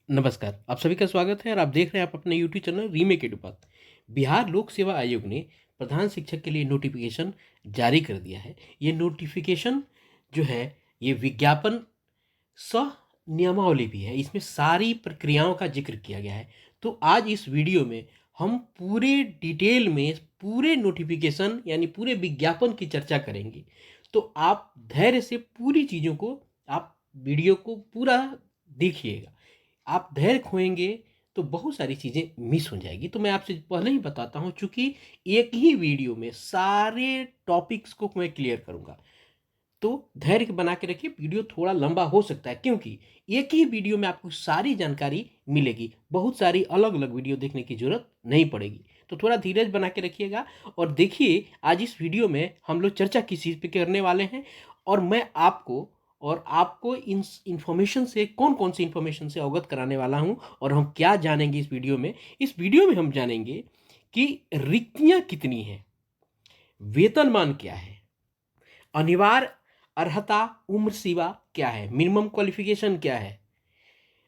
नमस्कार, आप सभी का स्वागत है और आप देख रहे हैं आप अपने यूट्यूब चैनल रीमेक एडुपात। बिहार लोक सेवा आयोग ने प्रधान शिक्षक के लिए नोटिफिकेशन जारी कर दिया है। ये नोटिफिकेशन जो है ये विज्ञापन सह नियमावली भी है। इसमें सारी प्रक्रियाओं का जिक्र किया गया है। तो आज इस वीडियो में हम पूरे डिटेल में पूरे नोटिफिकेशन यानी पूरे विज्ञापन की चर्चा करेंगे। तो आप धैर्य से पूरी चीज़ों को आप वीडियो को पूरा देखिएगा। आप धैर्य खोएंगे तो बहुत सारी चीज़ें मिस हो जाएगी। तो मैं आपसे पहले ही बताता हूँ, चूँकि एक ही वीडियो में सारे टॉपिक्स को मैं क्लियर करूँगा, तो धैर्य बना के रखिए। वीडियो थोड़ा लंबा हो सकता है क्योंकि एक ही वीडियो में आपको सारी जानकारी मिलेगी, बहुत सारी अलग अलग वीडियो देखने की जरूरत नहीं पड़ेगी। तो थोड़ा धीरज बना के रखिएगा और देखिए आज इस वीडियो में हम लोग चर्चा किस चीज़ पे करने वाले हैं और मैं आपको इन इन्फॉर्मेशन से कौन कौन सी इन्फॉर्मेशन से अवगत कराने वाला हूं और हम क्या जानेंगे इस वीडियो में हम जानेंगे कि रिक्तियां कितनी हैं, वेतनमान क्या है, अनिवार्य अर्हता उम्र सीमा क्या है, मिनिमम क्वालिफिकेशन क्या है,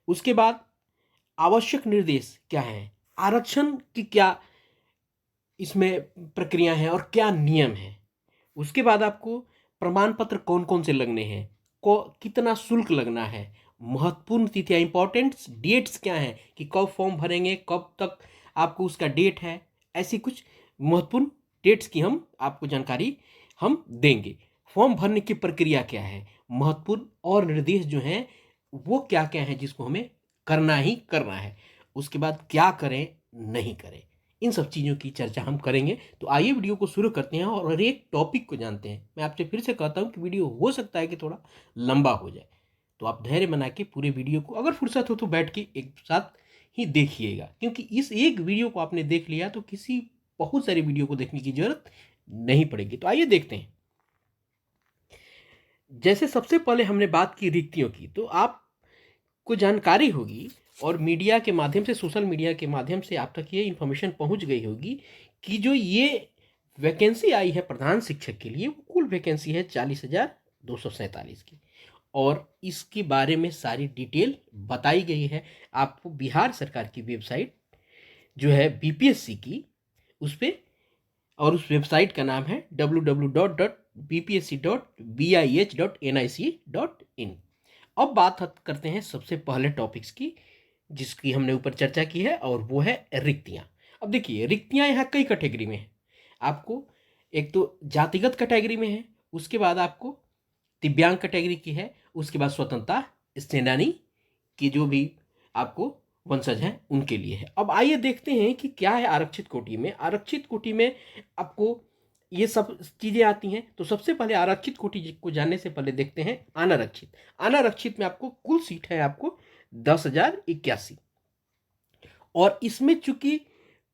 उसके बाद आवश्यक निर्देश क्या है, आरक्षण की क्या इसमें प्रक्रिया है और क्या नियम है। उसके बाद आपको प्रमाण पत्र कौन कौन से लगने हैं, को कितना शुल्क लगना है, महत्वपूर्ण तिथियां इंपॉर्टेंट डेट्स क्या हैं कि कब फॉर्म भरेंगे, कब तक आपको उसका डेट है, ऐसी कुछ महत्वपूर्ण डेट्स की हम आपको जानकारी हम देंगे। फॉर्म भरने की प्रक्रिया क्या है, महत्वपूर्ण और निर्देश जो हैं वो क्या क्या है जिसको हमें करना ही करना है, उसके बाद क्या करें नहीं करें, इन सब चीज़ों की चर्चा हम करेंगे। तो आइए वीडियो को शुरू करते हैं और हर एक टॉपिक को जानते हैं। मैं आपसे फिर से कहता हूँ कि वीडियो हो सकता है कि थोड़ा लंबा हो जाए, तो आप धैर्य बना के पूरे वीडियो को अगर फुर्सत हो तो बैठ के एक साथ ही देखिएगा, क्योंकि इस एक वीडियो को आपने देख लिया तो किसी बहुत सारी वीडियो को देखने की जरूरत नहीं पड़ेगी। तो आइए देखते हैं। जैसे सबसे पहले हमने बात की रिक्तियों की, तो आपको जानकारी होगी और मीडिया के माध्यम से, सोशल मीडिया के माध्यम से आप तक ये इन्फॉर्मेशन पहुंच गई होगी कि जो ये वैकेंसी आई है प्रधान शिक्षक के लिए, वो कुल वैकेंसी है 40,247 की और इसके बारे में सारी डिटेल बताई गई है आपको बिहार सरकार की वेबसाइट जो है बीपीएससी की, उस पर। और उस वेबसाइट का नाम है www.bpsc.bih.nic.in। अब बात करते हैं सबसे पहले टॉपिक्स की जिसकी हमने ऊपर चर्चा की है और वो है रिक्तियां। अब देखिए रिक्तियां यहाँ कई कैटेगरी में है। आपको एक तो जातिगत कैटेगरी में है, उसके बाद आपको दिव्यांग कैटेगरी की है, उसके बाद स्वतंत्रता सेनानी की जो भी आपको वंशज हैं उनके लिए है। अब आइए देखते हैं कि क्या है आरक्षित कोटि में। आरक्षित कोटि में आपको ये सब चीज़ें आती हैं। तो सबसे पहले आरक्षित कोटि को जानने से पहले देखते हैं अनारक्षित। अनारक्षित में आपको कुल सीट है आपको 10,081 और इसमें चूंकि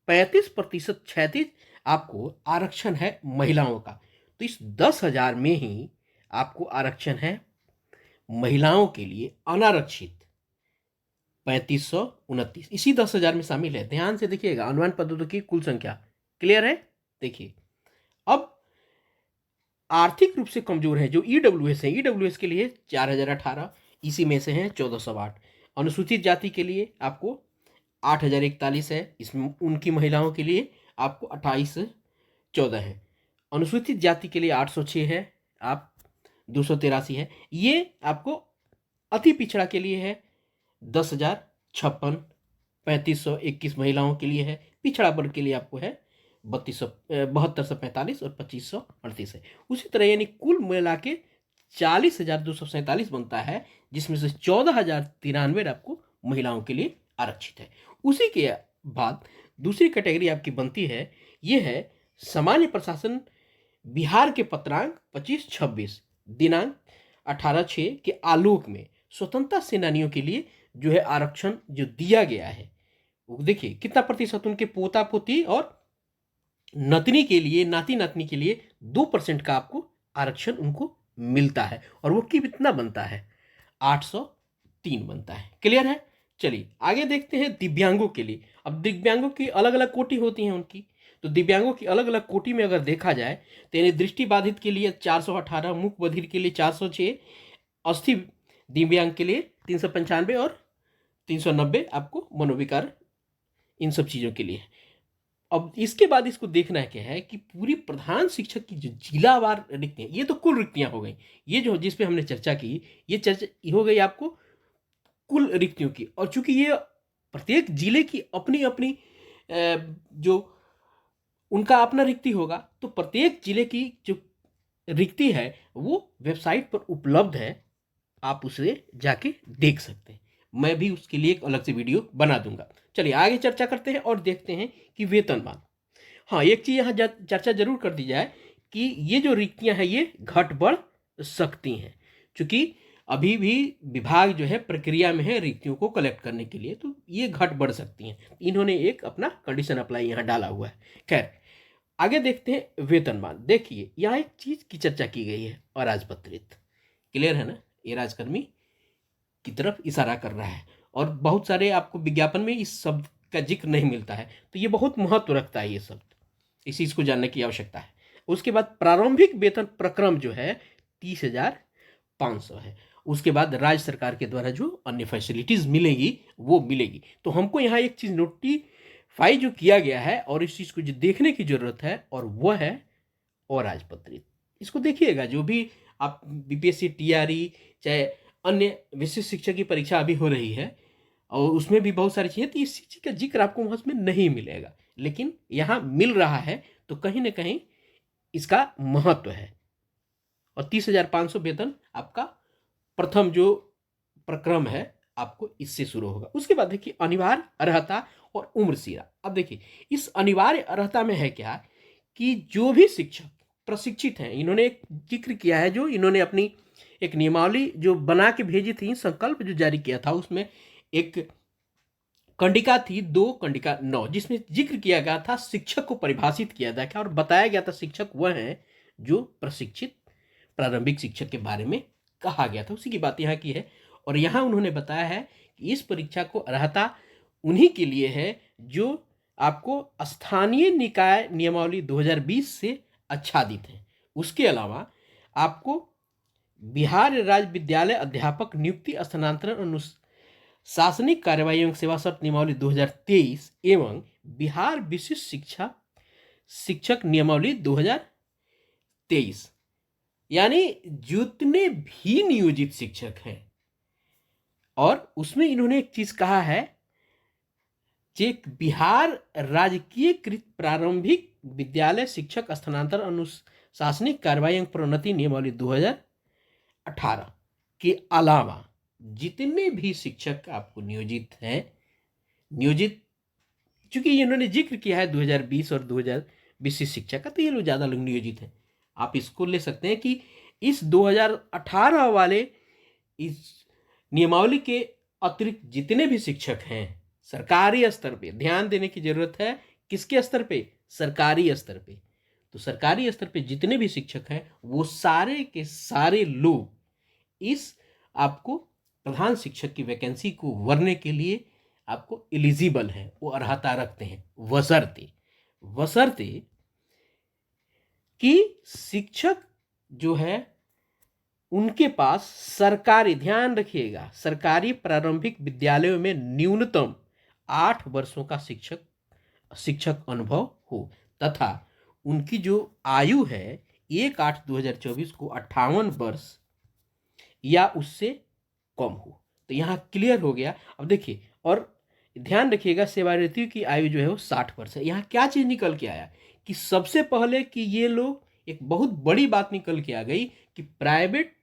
35% क्षैतिज आपको आरक्षण है महिलाओं का, तो इस 10,000 में ही आपको आरक्षण है महिलाओं के लिए अनारक्षित 3529, इसी 10,000 में शामिल है। ध्यान से देखिएगा, अनुमान पदों की कुल संख्या क्लियर है। देखिए अब आर्थिक रूप से कमजोर है जो ईडब्ल्यूएस है, ईडब्ल्यूएस के लिए 4,018, इसी में से हैं 1,408। अनुसूचित जाति के लिए आपको 8,041 है, इसमें उनकी महिलाओं के लिए आपको 2814 है। अनुसूचित जाति के लिए 806 है, आप 283 है। ये आपको अति पिछड़ा के लिए है 10,056, 3521 महिलाओं के लिए है। पिछड़ा वर्ग के लिए आपको है 7245 और 2538 है। उसी तरह यानी कुल मिला के 40,247 बनता है, जिसमें से 14,093 आपको महिलाओं के लिए आरक्षित है। उसी के बाद दूसरी कैटेगरी आपकी बनती है, ये है सामान्य प्रशासन बिहार के पत्रांक 25-26 दिनांक 18/6 के आलोक में स्वतंत्रता सेनानियों के लिए जो है आरक्षण जो दिया गया है, वो देखिए कितना प्रतिशत उनके पोता पोती और नतनी के लिए, नाती नातनी के लिए 2% का आपको आरक्षण उनको मिलता है और वो कितना बनता है 803 बनता है। क्लियर है। चलिए आगे देखते हैं दिव्यांगों के लिए। अब दिव्यांगों की अलग अलग कोटि होती हैं उनकी, तो दिव्यांगों की अलग अलग कोटि में अगर देखा जाए तो यानी दृष्टिबाधित के लिए 418, मूक बधिर के लिए 406, अस्थि दिव्यांग के लिए 395 और 390 आपको मनोविकार इन सब चीज़ों के लिए है। अब इसके बाद इसको देखना है क्या है कि पूरी प्रधान शिक्षक की जो जिलावार रिक्तियाँ, ये तो कुल रिक्तियाँ हो गई, ये जो जिस पे हमने चर्चा की, ये चर्चा हो गई आपको कुल रिक्तियों की। और चूंकि ये प्रत्येक जिले की अपनी अपनी जो उनका अपना रिक्ति होगा, तो प्रत्येक जिले की जो रिक्ति है वो वेबसाइट पर उपलब्ध है, आप उसे जाके देख सकते हैं। मैं भी उसके लिए एक अलग से वीडियो बना दूंगा। चलिए आगे चर्चा करते हैं और देखते हैं कि वेतनमान। हाँ, एक चीज़ यहाँ चर्चा जरूर कर दी जाए कि ये जो रिक्तियाँ हैं ये घट बढ़ सकती हैं, क्योंकि अभी भी विभाग जो है प्रक्रिया में है रिक्तियों को कलेक्ट करने के लिए, तो ये घट बढ़ सकती हैं। इन्होंने एक अपना कंडीशन अप्लाई यहाँ डाला हुआ है। खैर आगे देखते हैं वेतनमान। देखिए यहाँ एक चीज़ की चर्चा की गई है, अराजपत्रित। क्लियर है ना, ये राजकर्मी की तरफ इशारा कर रहा है, और बहुत सारे आपको विज्ञापन में इस शब्द का जिक्र नहीं मिलता है, तो ये बहुत महत्व रखता है ये शब्द, इस चीज़ को जानने की आवश्यकता है। उसके बाद प्रारंभिक वेतन प्रक्रम जो है 30,500 है। उसके बाद राज्य सरकार के द्वारा जो अन्य फैसिलिटीज मिलेगी वो मिलेगी। तो हमको यहाँ एक चीज़ नोटिफाई जो किया गया है और इस चीज़ को जो देखने की जरूरत है, और वह है अराजपत्रित। इसको देखिएगा, जो भी आप बीपीएससी टीआरई चाहे अन्य विशिष्ट शिक्षक की परीक्षा अभी हो रही है, और उसमें भी बहुत सारी चीज़ें, तो इस चीज़ का जिक्र आपको वहाँ में नहीं मिलेगा, लेकिन यहाँ मिल रहा है, तो कहीं ना कहीं इसका महत्व है। और 30,500 वेतन आपका प्रथम जो प्रक्रम है आपको इससे शुरू होगा। उसके बाद देखिए अनिवार्य अर्हता और उम्र सीमा। अब देखिए इस अनिवार्य अर्हता में है क्या कि जो भी शिक्षक प्रशिक्षित हैं, इन्होंने एक जिक्र किया है, जो इन्होंने अपनी एक नियमावली जो बना के भेजी थी, संकल्प जो जारी किया था, उसमें एक कंडिका थी 2.9, जिसमें जिक्र किया गया था, शिक्षक को परिभाषित किया गया था और बताया गया था शिक्षक वह है जो प्रशिक्षित प्रारंभिक शिक्षक के बारे में कहा गया था, उसी की बात यहाँ की है। और यहाँ उन्होंने बताया है कि इस परीक्षा को अर्हता उन्हीं के लिए है जो आपको स्थानीय निकाय नियमावली 2020 से आच्छादित है। उसके अलावा आपको बिहार राज्य विद्यालय अध्यापक नियुक्ति स्थानांतरण अनुशासनिक कार्यवाही एवं सेवा शर्त नियमावली 2023 एवं बिहार विशिष्ट शिक्षा शिक्षक नियमावली 2023, यानी जितने भी नियोजित शिक्षक हैं, और उसमें इन्होंने एक चीज कहा है कि बिहार राजकीयकृत प्रारंभिक विद्यालय शिक्षक स्थानांतरण अनुशासनिक कार्रवाई एवं प्रोन्नति नियमावली 2018 के अलावा जितने भी शिक्षक आपको नियोजित हैं, नियोजित चूंकि इन्होंने जिक्र किया है 2020 और 2020 शिक्षा का, तो ये लोग ज़्यादा लोग नियोजित हैं। आप इसको ले सकते हैं कि इस 2018 वाले इस नियमावली के अतिरिक्त जितने भी शिक्षक हैं सरकारी स्तर पे, ध्यान देने की जरूरत है, किसके स्तर पे? सरकारी स्तर पे। तो सरकारी स्तर पे जितने भी शिक्षक हैं वो सारे के सारे लोग इस आपको प्रधान शिक्षक की वैकेंसी को भरने के लिए आपको एलिजिबल है, वो अर्हता रखते हैं, वशर्ते कि शिक्षक जो है उनके पास सरकारी, ध्यान रखिएगा, सरकारी प्रारंभिक विद्यालयों में न्यूनतम 8 वर्षों का शिक्षक अनुभव हो, तथा उनकी जो आयु है 1/8/2024 को 58 वर्ष या उससे कम हो। तो यहाँ क्लियर हो गया। अब देखिए और ध्यान रखिएगा, सेवानिवृत्ति की आयु जो है वो 60 वर्ष है। यहाँ क्या चीज़ निकल के आया कि सबसे पहले कि ये लोग, एक बहुत बड़ी बात निकल के आ गई कि प्राइवेट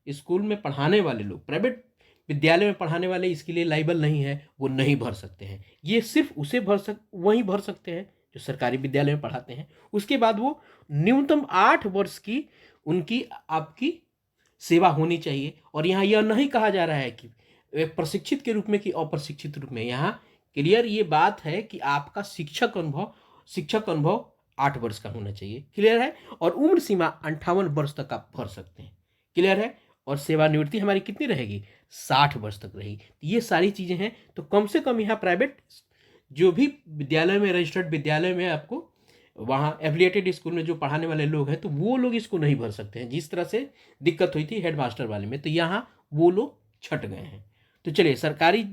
स्कूल में पढ़ाने वाले लोग, प्राइवेट विद्यालय में पढ़ाने वाले इसके लिए लाइबल नहीं है, वो नहीं भर सकते हैं। ये सिर्फ उसे वही भर सकते हैं जो सरकारी विद्यालय में पढ़ाते हैं। उसके बाद वो न्यूनतम 8 वर्ष की उनकी आपकी सेवा होनी चाहिए। और यहाँ यह नहीं कहा जा रहा है कि एक प्रशिक्षित के रूप में कि अप्रशिक्षित रूप में, यहाँ क्लियर ये बात है कि आपका शिक्षक अनुभव 8 वर्ष का होना चाहिए। क्लियर है। और उम्र सीमा 58 वर्ष तक आप भर सकते हैं। क्लियर है। और सेवानिवृत्ति हमारी कितनी रहेगी? 60 वर्ष तक रहेगी। ये सारी चीज़ें हैं। तो कम से कम यहाँ प्राइवेट जो भी विद्यालय में, रजिस्टर्ड विद्यालय में आपको वहाँ एफिलिएटेड स्कूल में जो पढ़ाने वाले लोग हैं, तो वो लोग इसको नहीं भर सकते हैं, जिस तरह से दिक्कत हुई थी हेडमास्टर वाले में। तो यहाँ वो लोग छट गए हैं। तो चलिए, सरकारी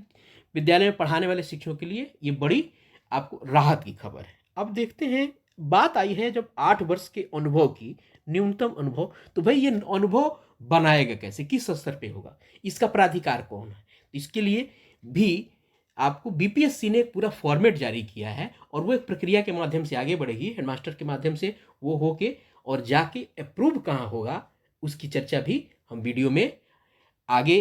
विद्यालय में पढ़ाने वाले शिक्षकों के लिए ये बड़ी आपको राहत की खबर है। अब देखते हैं, बात आई है जब 8 वर्ष के अनुभव की, न्यूनतम अनुभव, तो भाई ये अनुभव बनाएगा कैसे, किस स्तर पे होगा, इसका प्राधिकार कौन है। तो इसके लिए भी आपको बीपीएससी ने एक पूरा फॉर्मेट जारी किया है और वो एक प्रक्रिया के माध्यम से आगे बढ़ेगी, हेडमास्टर के माध्यम से वो होके और जाके अप्रूव कहाँ होगा, उसकी चर्चा भी हम वीडियो में आगे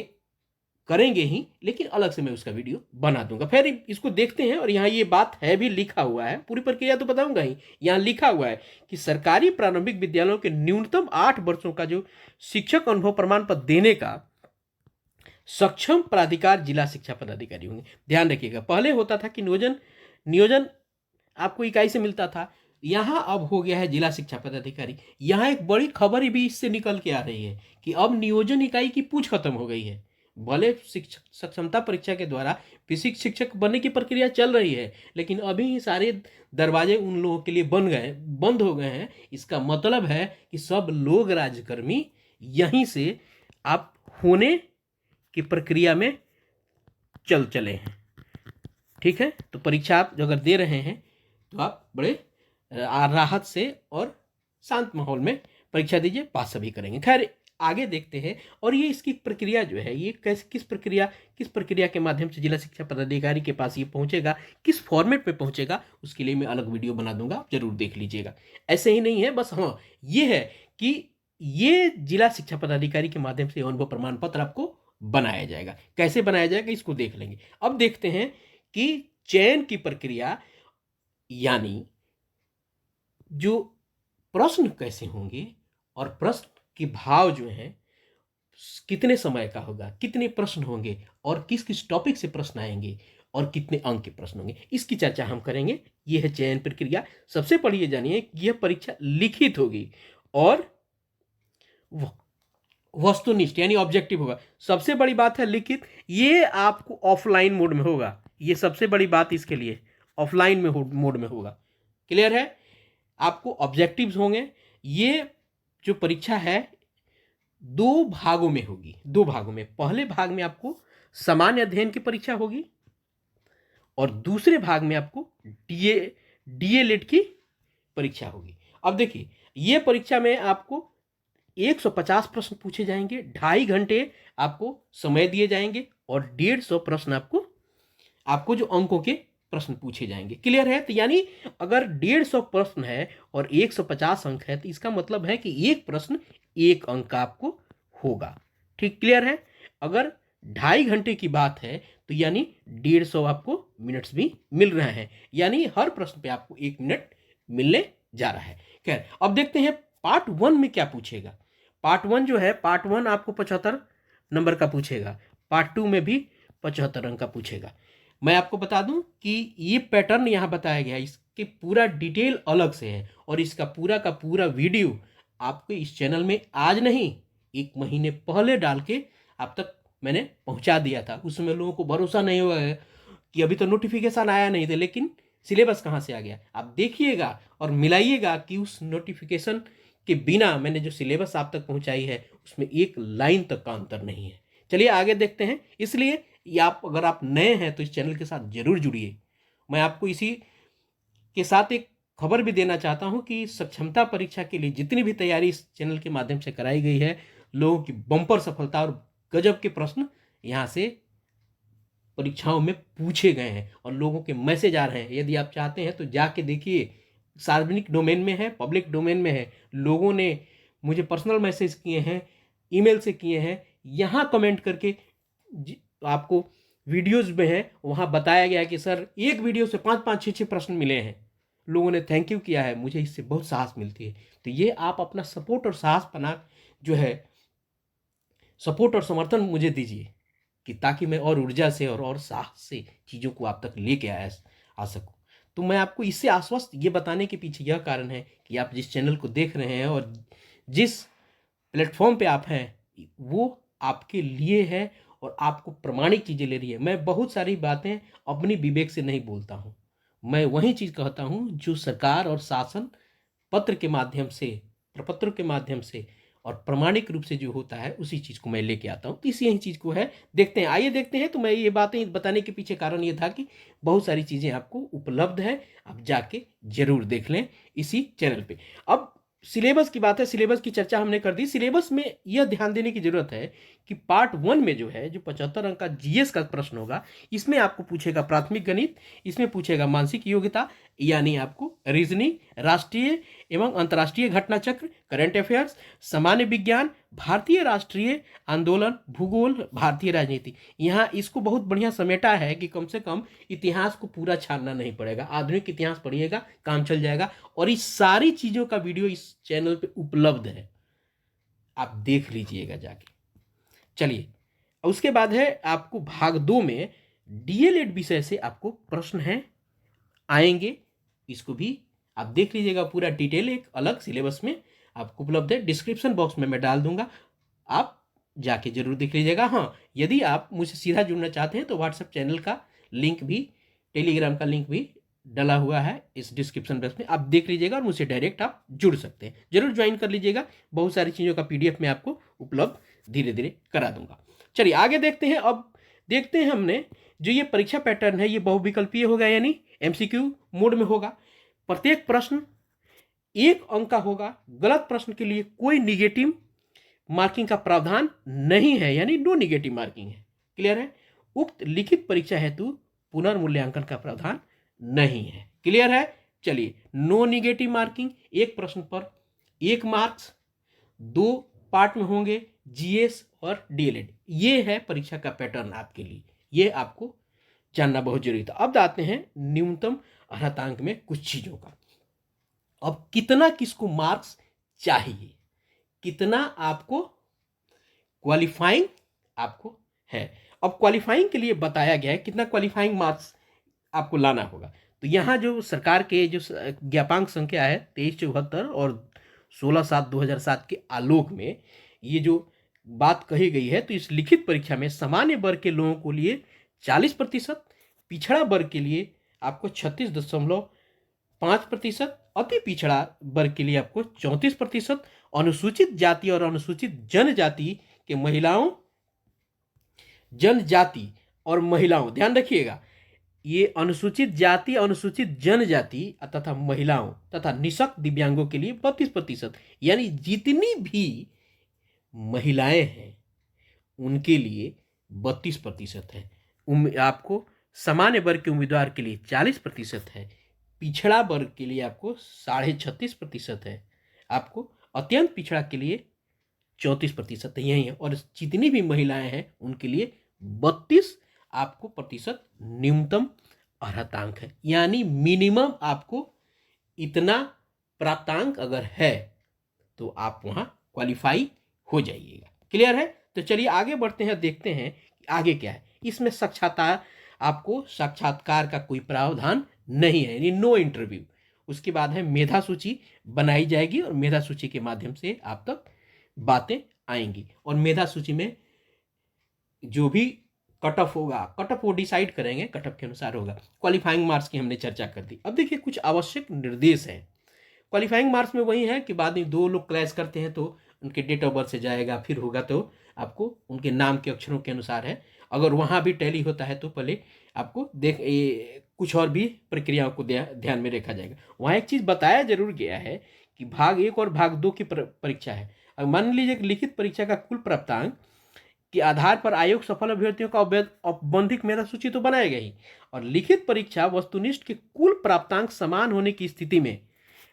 करेंगे ही, लेकिन अलग से मैं उसका वीडियो बना दूंगा। फिर इसको देखते हैं, और यहाँ ये बात है भी, लिखा हुआ है, पूरी प्रक्रिया तो बताऊंगा ही। यहाँ लिखा हुआ है कि सरकारी प्रारंभिक विद्यालयों के न्यूनतम 8 वर्षों का जो शिक्षक अनुभव प्रमाण पत्र देने का सक्षम प्राधिकार जिला शिक्षा पदाधिकारी होंगे। ध्यान रखिएगा, पहले होता था कि नियोजन आपको इकाई से मिलता था, यहाँ अब हो गया है जिला शिक्षा पदाधिकारी। यहाँ एक बड़ी खबर भी इससे निकल के आ रही है कि अब नियोजन इकाई की पूछ खत्म हो गई है। भले शिक्षक सक्षमता परीक्षा के द्वारा फिजिक्स शिक्षक बनने की प्रक्रिया चल रही है, लेकिन अभी ही सारे दरवाजे उन लोगों के लिए बंद हो गए हैं। इसका मतलब है कि सब लोग राज्यकर्मी यहीं से आप होने की प्रक्रिया में चले हैं। ठीक है, तो परीक्षा आप अगर दे रहे हैं तो आप बड़े राहत से और शांत माहौल में परीक्षा दीजिए, पास सभी करेंगे। खैर आगे देखते हैं, और ये इसकी प्रक्रिया जो है, ये किस प्रक्रिया के माध्यम से जिला शिक्षा पदाधिकारी के पास ये पहुंचेगा, किस फॉर्मेट पे पहुंचेगा, उसके लिए मैं अलग वीडियो बना दूंगा, आप जरूर देख लीजिएगा। ऐसे ही नहीं है बस, हाँ ये है कि ये जिला शिक्षा पदाधिकारी के माध्यम से अनुभव प्रमाण पत्र आपको बनाया जाएगा। कैसे बनाया जाएगा इसको देख लेंगे। अब देखते हैं कि चयन की प्रक्रिया, यानी जो प्रश्न कैसे होंगे और प्रश्न के भाव जो है कितने समय का होगा, कितने प्रश्न होंगे और किस किस टॉपिक से प्रश्न आएंगे और कितने अंक के प्रश्न होंगे, इसकी चर्चा हम करेंगे। यह है चयन प्रक्रिया। सबसे पहले जानिए कि यह परीक्षा लिखित होगी और वस्तुनिष्ठ यानी ऑब्जेक्टिव होगा। सबसे बड़ी बात है लिखित, ये आपको ऑफलाइन मोड में होगा। ये सबसे बड़ी बात इसके लिए ऑफलाइन में मोड में होगा। क्लियर है? आपको ऑब्जेक्टिव्स होंगे। ये जो परीक्षा है 2 भागों में होगी, 2 भागों में। पहले भाग में आपको सामान्य अध्ययन की परीक्षा होगी और दूसरे भाग में आपको डीएलएड की परीक्षा होगी। अब देखिए, ये परीक्षा में आपको 150 प्रश्न पूछे जाएंगे, 2.5 घंटे आपको समय दिए जाएंगे और 150 प्रश्न आपको जो अंकों के प्रश्न पूछे जाएंगे। क्लियर है? तो यानी अगर 150 प्रश्न है और 150 अंक है, तो इसका मतलब है कि एक प्रश्न 1 अंक का आपको होगा। ठीक, क्लियर है? अगर 2.5 घंटे की बात है तो यानी 150 आपको मिनट्स भी मिल रहे हैं, यानी हर प्रश्न पे आपको 1 मिनट मिलने जा रहा है। खैर, अब देखते हैं पार्ट 1 में क्या पूछेगा। पार्ट 1 जो है, पार्ट 1 आपको 75 नंबर का पूछेगा, पार्ट 2 में भी 75 अंक का पूछेगा। मैं आपको बता दूं कि ये पैटर्न यहाँ बताया गया है, इसके पूरा डिटेल अलग से है और इसका पूरा का पूरा वीडियो आपको इस चैनल में आज नहीं 1 महीने पहले डाल के आप तक मैंने पहुँचा दिया था। उस समय लोगों को भरोसा नहीं हुआ है कि अभी तो नोटिफिकेशन आया नहीं थे, लेकिन सिलेबस कहाँ से आ गया। आप देखिएगा और मिलाइएगा कि उस नोटिफिकेशन के बिना मैंने जो सिलेबस आप तक पहुँचाई है उसमें 1 लाइन तक का अंतर नहीं है। चलिए आगे देखते हैं। इसलिए अगर आप नए हैं तो इस चैनल के साथ जरूर जुड़िए। मैं आपको इसी के साथ एक खबर भी देना चाहता हूं कि सक्षमता परीक्षा के लिए जितनी भी तैयारी इस चैनल के माध्यम से कराई गई है, लोगों की बम्पर सफलता और गजब के प्रश्न यहां से परीक्षाओं में पूछे गए हैं और लोगों के मैसेज आ रहे हैं। यदि आप चाहते हैं तो जाके देखिए, सार्वजनिक डोमेन में है, पब्लिक डोमेन में है। लोगों ने मुझे पर्सनल मैसेज किए हैं, ईमेल से किए हैं, यहाँ कमेंट करके आपको वीडियोज़ में है, वहाँ बताया गया कि सर एक वीडियो से 5-5, 6-6 प्रश्न मिले हैं। लोगों ने थैंक यू किया है, मुझे इससे बहुत साहस मिलती है। तो ये आप अपना सपोर्ट और साहस पना जो है, सपोर्ट और समर्थन मुझे दीजिए कि ताकि मैं और ऊर्जा से और साहस से चीज़ों को आप तक लेके आ सकूं। तो मैं आपको इससे आश्वस्त ये बताने के पीछे यह कारण है कि आप जिस चैनल को देख रहे हैं और जिस प्लेटफॉर्म पे आप हैं, वो आपके लिए है और आपको प्रमाणिक चीज़ें ले रही है। मैं बहुत सारी बातें अपनी विवेक से नहीं बोलता हूँ, मैं वही चीज़ कहता हूँ जो सरकार और शासन पत्र के माध्यम से, प्रपत्र के माध्यम से और प्रामाणिक रूप से जो होता है उसी चीज़ को मैं लेके आता हूँ। तो इसी यही चीज़ को है, देखते हैं, आइए देखते हैं। तो मैं ये बातें बताने के पीछे कारण ये था कि बहुत सारी चीज़ें आपको उपलब्ध है, आप जाके जरूर देख लें इसी चैनल पे। अब सिलेबस की बात है, सिलेबस की चर्चा हमने कर दी। सिलेबस में यह ध्यान देने की जरूरत है कि पार्ट 1 में जो है, जो 75 अंक का जीएस का प्रश्न होगा, इसमें आपको पूछेगा प्राथमिक गणित, इसमें पूछेगा मानसिक योग्यता, यानी आपको रीजनिंग, राष्ट्रीय एवं अंतर्राष्ट्रीय घटना चक्र, करंट अफेयर्स, सामान्य विज्ञान, भारतीय राष्ट्रीय आंदोलन, भूगोल, भारतीय राजनीति। यहाँ इसको बहुत बढ़िया समेटा है कि कम से कम इतिहास को पूरा छानना नहीं पड़ेगा, आधुनिक इतिहास पढ़िएगा, काम चल जाएगा। और इस सारी चीज़ों का वीडियो इस चैनल पे उपलब्ध है, आप देख लीजिएगा जाके। चलिए, उसके बाद है आपको भाग 2 में डीएलएड विषय से आपको प्रश्न है आएंगे, इसको भी आप देख लीजिएगा। पूरा डिटेल एक अलग सिलेबस में आपको उपलब्ध है, डिस्क्रिप्शन बॉक्स में मैं डाल दूंगा, आप जाके जरूर देख लीजिएगा। हाँ, यदि आप मुझसे सीधा जुड़ना चाहते हैं तो व्हाट्सएप चैनल का लिंक भी, टेलीग्राम का लिंक भी डला हुआ है इस डिस्क्रिप्शन बॉक्स में, आप देख लीजिएगा और मुझसे डायरेक्ट आप जुड़ सकते हैं। जरूर ज्वाइन कर लीजिएगा, बहुत सारी चीज़ों का पीडीएफ में आपको उपलब्ध धीरे धीरे करा दूंगा। चलिए आगे देखते हैं। अब देखते हैं हमने जो ये परीक्षा पैटर्न है, ये बहुविकल्पीय होगा, यानी एमसीक्यू मोड में होगा। प्रत्येक प्रश्न 1 अंक का होगा। गलत प्रश्न के लिए कोई निगेटिव मार्किंग का प्रावधान नहीं है, यानी नो निगेटिव मार्किंग है। क्लियर है? उक्त लिखित परीक्षा हेतु पुनर्मूल्यांकन का प्रावधान नहीं है। क्लियर है? चलिए, नो निगेटिव मार्किंग, एक प्रश्न पर 1 मार्क्स, 2 पार्ट में होंगे, जीएस और डीएलएड। ये है परीक्षा का पैटर्न आपके लिए, ये आपको जानना बहुत जरूरी था। अब आते हैं न्यूनतम अर्हतांक में कुछ चीजों का। अब कितना किसको मार्क्स चाहिए, कितना आपको क्वालिफाइंग आपको है। अब क्वालिफाइंग के लिए बताया गया है कितना क्वालिफाइंग मार्क्स आपको लाना होगा। तो यहाँ जो सरकार के जो ज्ञापांक संख्या है 2374 और 16/7/2007 के आलोक में ये जो बात कही गई है, तो इस लिखित परीक्षा में सामान्य वर्ग के लोगों को लिए 40%, पिछड़ा वर्ग के लिए आपको 36.5%, अति पिछड़ा वर्ग के लिए आपको 34%, अनुसूचित जाति और अनुसूचित जनजाति के महिलाओं, जनजाति और महिलाओं, ध्यान रखिएगा, ये अनुसूचित जाति, अनुसूचित जनजाति तथा महिलाओं तथा निःशक्त दिव्यांगों के लिए 32%, यानी जितनी भी महिलाएं हैं उनके लिए 32% है। आपको सामान्य वर्ग के उम्मीदवार के लिए 40% है, पिछड़ा वर्ग के लिए आपको 36.5% है, आपको अत्यंत पिछड़ा के लिए 34% यही है, और जितनी भी महिलाएं हैं उनके लिए 32 आपको प्रतिशत न्यूनतम अर्हतांक है। यानी मिनिमम आपको इतना प्राप्तांक अगर है तो आप वहां क्वालिफाई हो जाइएगा। क्लियर है? तो चलिए आगे बढ़ते हैं, देखते हैं आगे क्या है। इसमें साक्षात्कार का कोई प्रावधान नहीं है, यानी नो इंटरव्यू। उसके बाद है मेधा सूची बनाई जाएगी और मेधा सूची के माध्यम से आप तक बातें आएंगी, और मेधा सूची में जो भी कट ऑफ होगा, कट ऑफ वो डिसाइड करेंगे, कट ऑफ के अनुसार होगा। क्वालिफाइंग मार्क्स की हमने चर्चा कर दी। अब देखिए कुछ आवश्यक निर्देश हैं। क्वालिफाइंग मार्क्स में वही है कि बाद में 2 लोग क्लैश करते हैं तो उनके डेट ऑफ बर्थ से जाएगा, फिर होगा तो आपको उनके नाम के अक्षरों के अनुसार है। अगर वहाँ भी टैली होता है तो पहले आपको कुछ और भी प्रक्रियाओं को ध्यान में रखा जाएगा। वहाँ एक चीज़ बताया जरूर गया है कि भाग 1 और भाग 2 की परीक्षा है। अब मान लीजिए कि लिखित परीक्षा का कुल प्राप्तांक के आधार पर आयोग सफल अभ्यर्थियों का औपबंधिक मेधा सूची तो बनाएगा ही, और लिखित परीक्षा वस्तुनिष्ठ के कुल प्राप्तांक समान होने की स्थिति में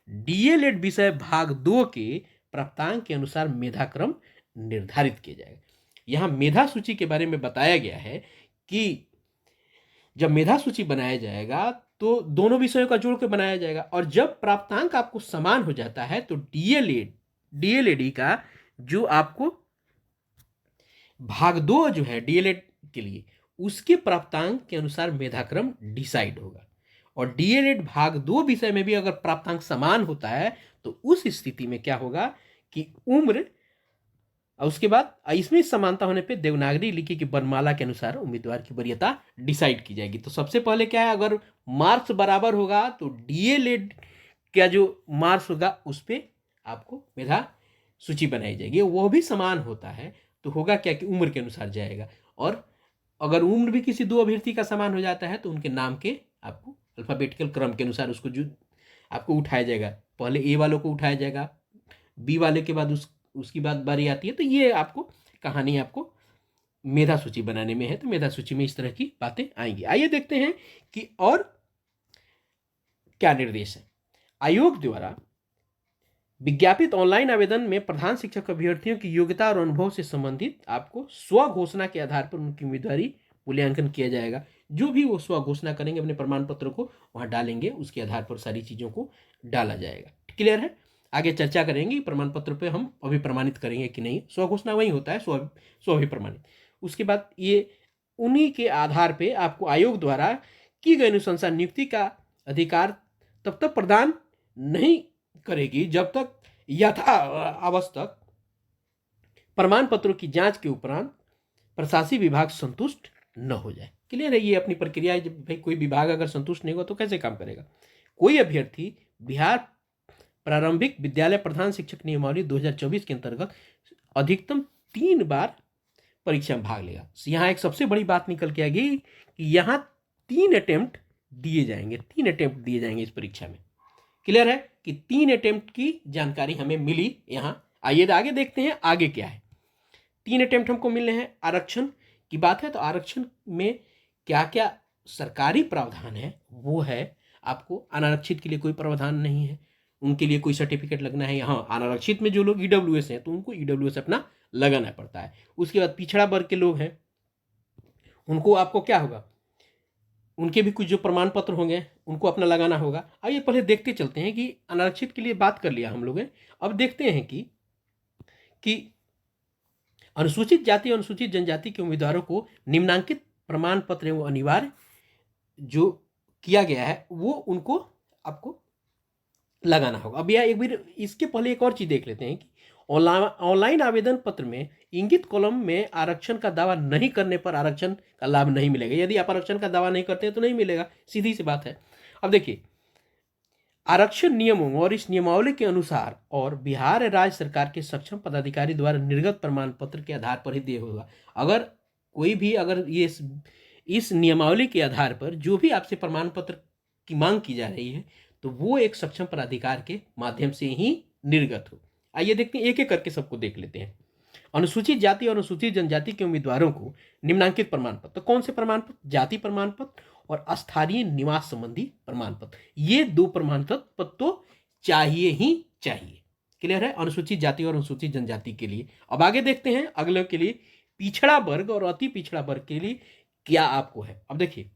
डीएलएड विषय भाग 2 के प्राप्तांक के अनुसार मेधाक्रम निर्धारित किया जाएगा। यहाँ मेधा सूची के बारे में बताया गया है कि जब मेधा सूची बनाया जाएगा तो दोनों विषयों का जोड़ के बनाया जाएगा, और जब प्राप्तांक आपको समान हो जाता है तो डीएलएडी का जो आपको भाग 2 जो है डीएलएड के लिए, उसके प्राप्तांक के अनुसार मेधाक्रम डिसाइड होगा। और डीएलएड भाग 2 विषय में भी अगर प्राप्तांक समान होता है तो उस स्थिति में क्या होगा कि उम्र, और उसके बाद इसमें समानता होने पे देवनागरी लिपि की वर्णमाला के अनुसार उम्मीदवार की वरीयता डिसाइड की जाएगी। तो सबसे पहले क्या है, अगर मार्क्स बराबर होगा तो डीएलएड का जो मार्क्स होगा उस पर आपको मेधा सूची बनाई जाएगी, वो भी समान होता है तो होगा क्या कि उम्र के अनुसार जाएगा। और अगर उम्र भी किसी दो अभ्यर्थी का समान हो जाता है तो उनके नाम के आपको अल्फ़ाबेटिकल क्रम के अनुसार उसको जो आपको उठाया जाएगा, पहले ए वालों को उठाया जाएगा, बी वाले के बाद उसकी बाद बारी आती है। तो ये आपको कहानी आपको मेधा सूची बनाने में है, तो मेधा सूची में इस तरह की बातें आएंगी। आइए देखते हैं कि और क्या निर्देश है। आयोग द्वारा विज्ञापित ऑनलाइन आवेदन में प्रधान शिक्षक अभ्यर्थियों की योग्यता और अनुभव से संबंधित आपको स्व घोषणा के आधार पर उनकी उम्मीदवारी मूल्यांकन किया जाएगा। जो भी वो स्व घोषणा करेंगे अपने प्रमाण पत्र को वहां डालेंगे, उसके आधार पर सारी चीज़ों को डाला जाएगा। क्लियर है? आगे चर्चा करेंगे प्रमाण पत्र पे हम अभिप्रमाणित करेंगे कि नहीं। स्व घोषणा वही होता है, स्व अभिप्रमाणित। उसके बाद ये उन्हीं के आधार पर आपको आयोग द्वारा की गई अनुशंसा नियुक्ति का अधिकार तब तक प्रदान नहीं करेगी जब तक यथा आवश्यक प्रमाण पत्रों की जांच के उपरांत प्रशासनिक विभाग संतुष्ट न हो जाए। क्लियर है? ये अपनी प्रक्रिया है। जब भाई कोई विभाग अगर संतुष्ट नहीं होगा तो कैसे काम करेगा। कोई अभ्यर्थी बिहार प्रारंभिक विद्यालय प्रधान शिक्षक नियमावली 2024 के अंतर्गत अधिकतम 3 बार परीक्षा में भाग लेगा। यहाँ एक सबसे बड़ी बात निकल के आएगी कि यहाँ 3 अटेम्प्ट दिए जाएंगे, 3 अटेम्प्ट दिए जाएंगे इस परीक्षा में। क्लियर है कि 3 अटेम्प्ट की जानकारी हमें मिली यहाँ। आइए आगे देखते हैं आगे क्या है। 3 अटेम्प्ट हमको मिलने हैं। आरक्षण की बात है तो आरक्षण में क्या क्या सरकारी प्रावधान है वो है। आपको अनारक्षित के लिए कोई प्रावधान नहीं है, उनके लिए कोई सर्टिफिकेट लगना है। यहाँ अनारक्षित में जो लोग ईडब्ल्यूएस हैं तो उनको ईडब्ल्यूएस अपना लगाना पड़ता है। उसके बाद पिछड़ा वर्ग के लोग हैं उनको आपको क्या होगा, उनके भी कुछ जो प्रमाण पत्र होंगे उनको अपना लगाना होगा। आइए पहले देखते चलते हैं कि अनारक्षित के लिए बात कर लिया हम लोग हैं। अब देखते हैं कि अनुसूचित जाति और अनुसूचित जनजाति के उम्मीदवारों को निम्नांकित प्रमाण पत्र एवं अनिवार्य जो किया गया है वो उनको आपको लगाना होगा। अब यह एक बार इसके पहले एक और चीज देख लेते हैं कि ऑनलाइन आवेदन पत्र में इंगित कॉलम में आरक्षण का दावा नहीं करने पर आरक्षण का लाभ नहीं मिलेगा। यदि आप आरक्षण का दावा नहीं करते हैं तो नहीं मिलेगा, सीधी सी बात है। अब देखिए आरक्षण नियमों और इस नियमावली के अनुसार और बिहार राज्य सरकार के सक्षम पदाधिकारी द्वारा निर्गत प्रमाण पत्र के आधार पर ही दिया होगा। अगर कोई भी अगर ये इस नियमावली के आधार पर जो भी आपसे प्रमाण पत्र की मांग की जा रही है तो वो एक सक्षम पदाधिकार के माध्यम से ही निर्गत हो। आइए देखते हैं एक एक करके सबको देख लेते हैं। अनुसूचित जाति और अनुसूचित जनजाति के उम्मीदवारों को निम्नांकित प्रमाण पत्र, तो कौन से प्रमाण पत्र, जाति प्रमाण पत्र और अस्थायी निवास संबंधी प्रमाण पत्र, ये 2 प्रमाण पत्र तो चाहिए ही चाहिए। क्लियर है? अनुसूचित जाति और अनुसूचित जनजाति के लिए। अब आगे देखते हैं अगले के लिए पिछड़ा वर्ग और अति पिछड़ा वर्ग के लिए क्या आपको है। अब देखिए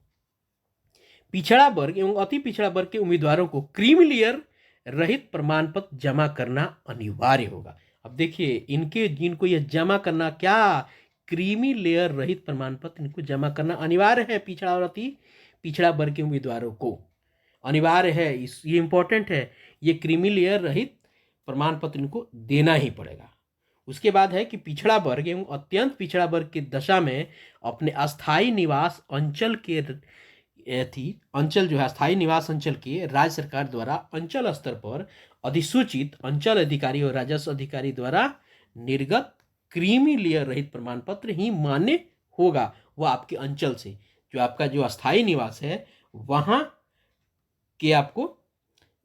पिछड़ा वर्ग एवं अति पिछड़ा वर्ग के उम्मीदवारों को क्रीमी लेयर रहित प्रमाण पत्र जमा करना अनिवार्य होगा। अब देखिए इनके जिनको ये जमा करना क्या, क्रीमी लेयर रहित प्रमाण पत्र इनको जमा करना अनिवार्य है। पिछड़ा और अति पिछड़ा वर्ग के उम्मीदवारों को अनिवार्य है, ये इंपॉर्टेंट है। ये क्रीमी लेयर रहित प्रमाण पत्र इनको देना ही पड़ेगा। उसके बाद है कि पिछड़ा वर्ग एवं अत्यंत पिछड़ा वर्ग की दशा में अपने अस्थायी निवास अंचल के अंचल जो है अस्थायी निवास अंचल के राज्य सरकार द्वारा अंचल स्तर पर अधिसूचित अंचल अधिकारी और राजस्व अधिकारी द्वारा निर्गत क्रीमी लेयर रहित प्रमाण पत्र ही मान्य होगा। वह आपके अंचल से जो आपका जो अस्थायी निवास है वहां के आपको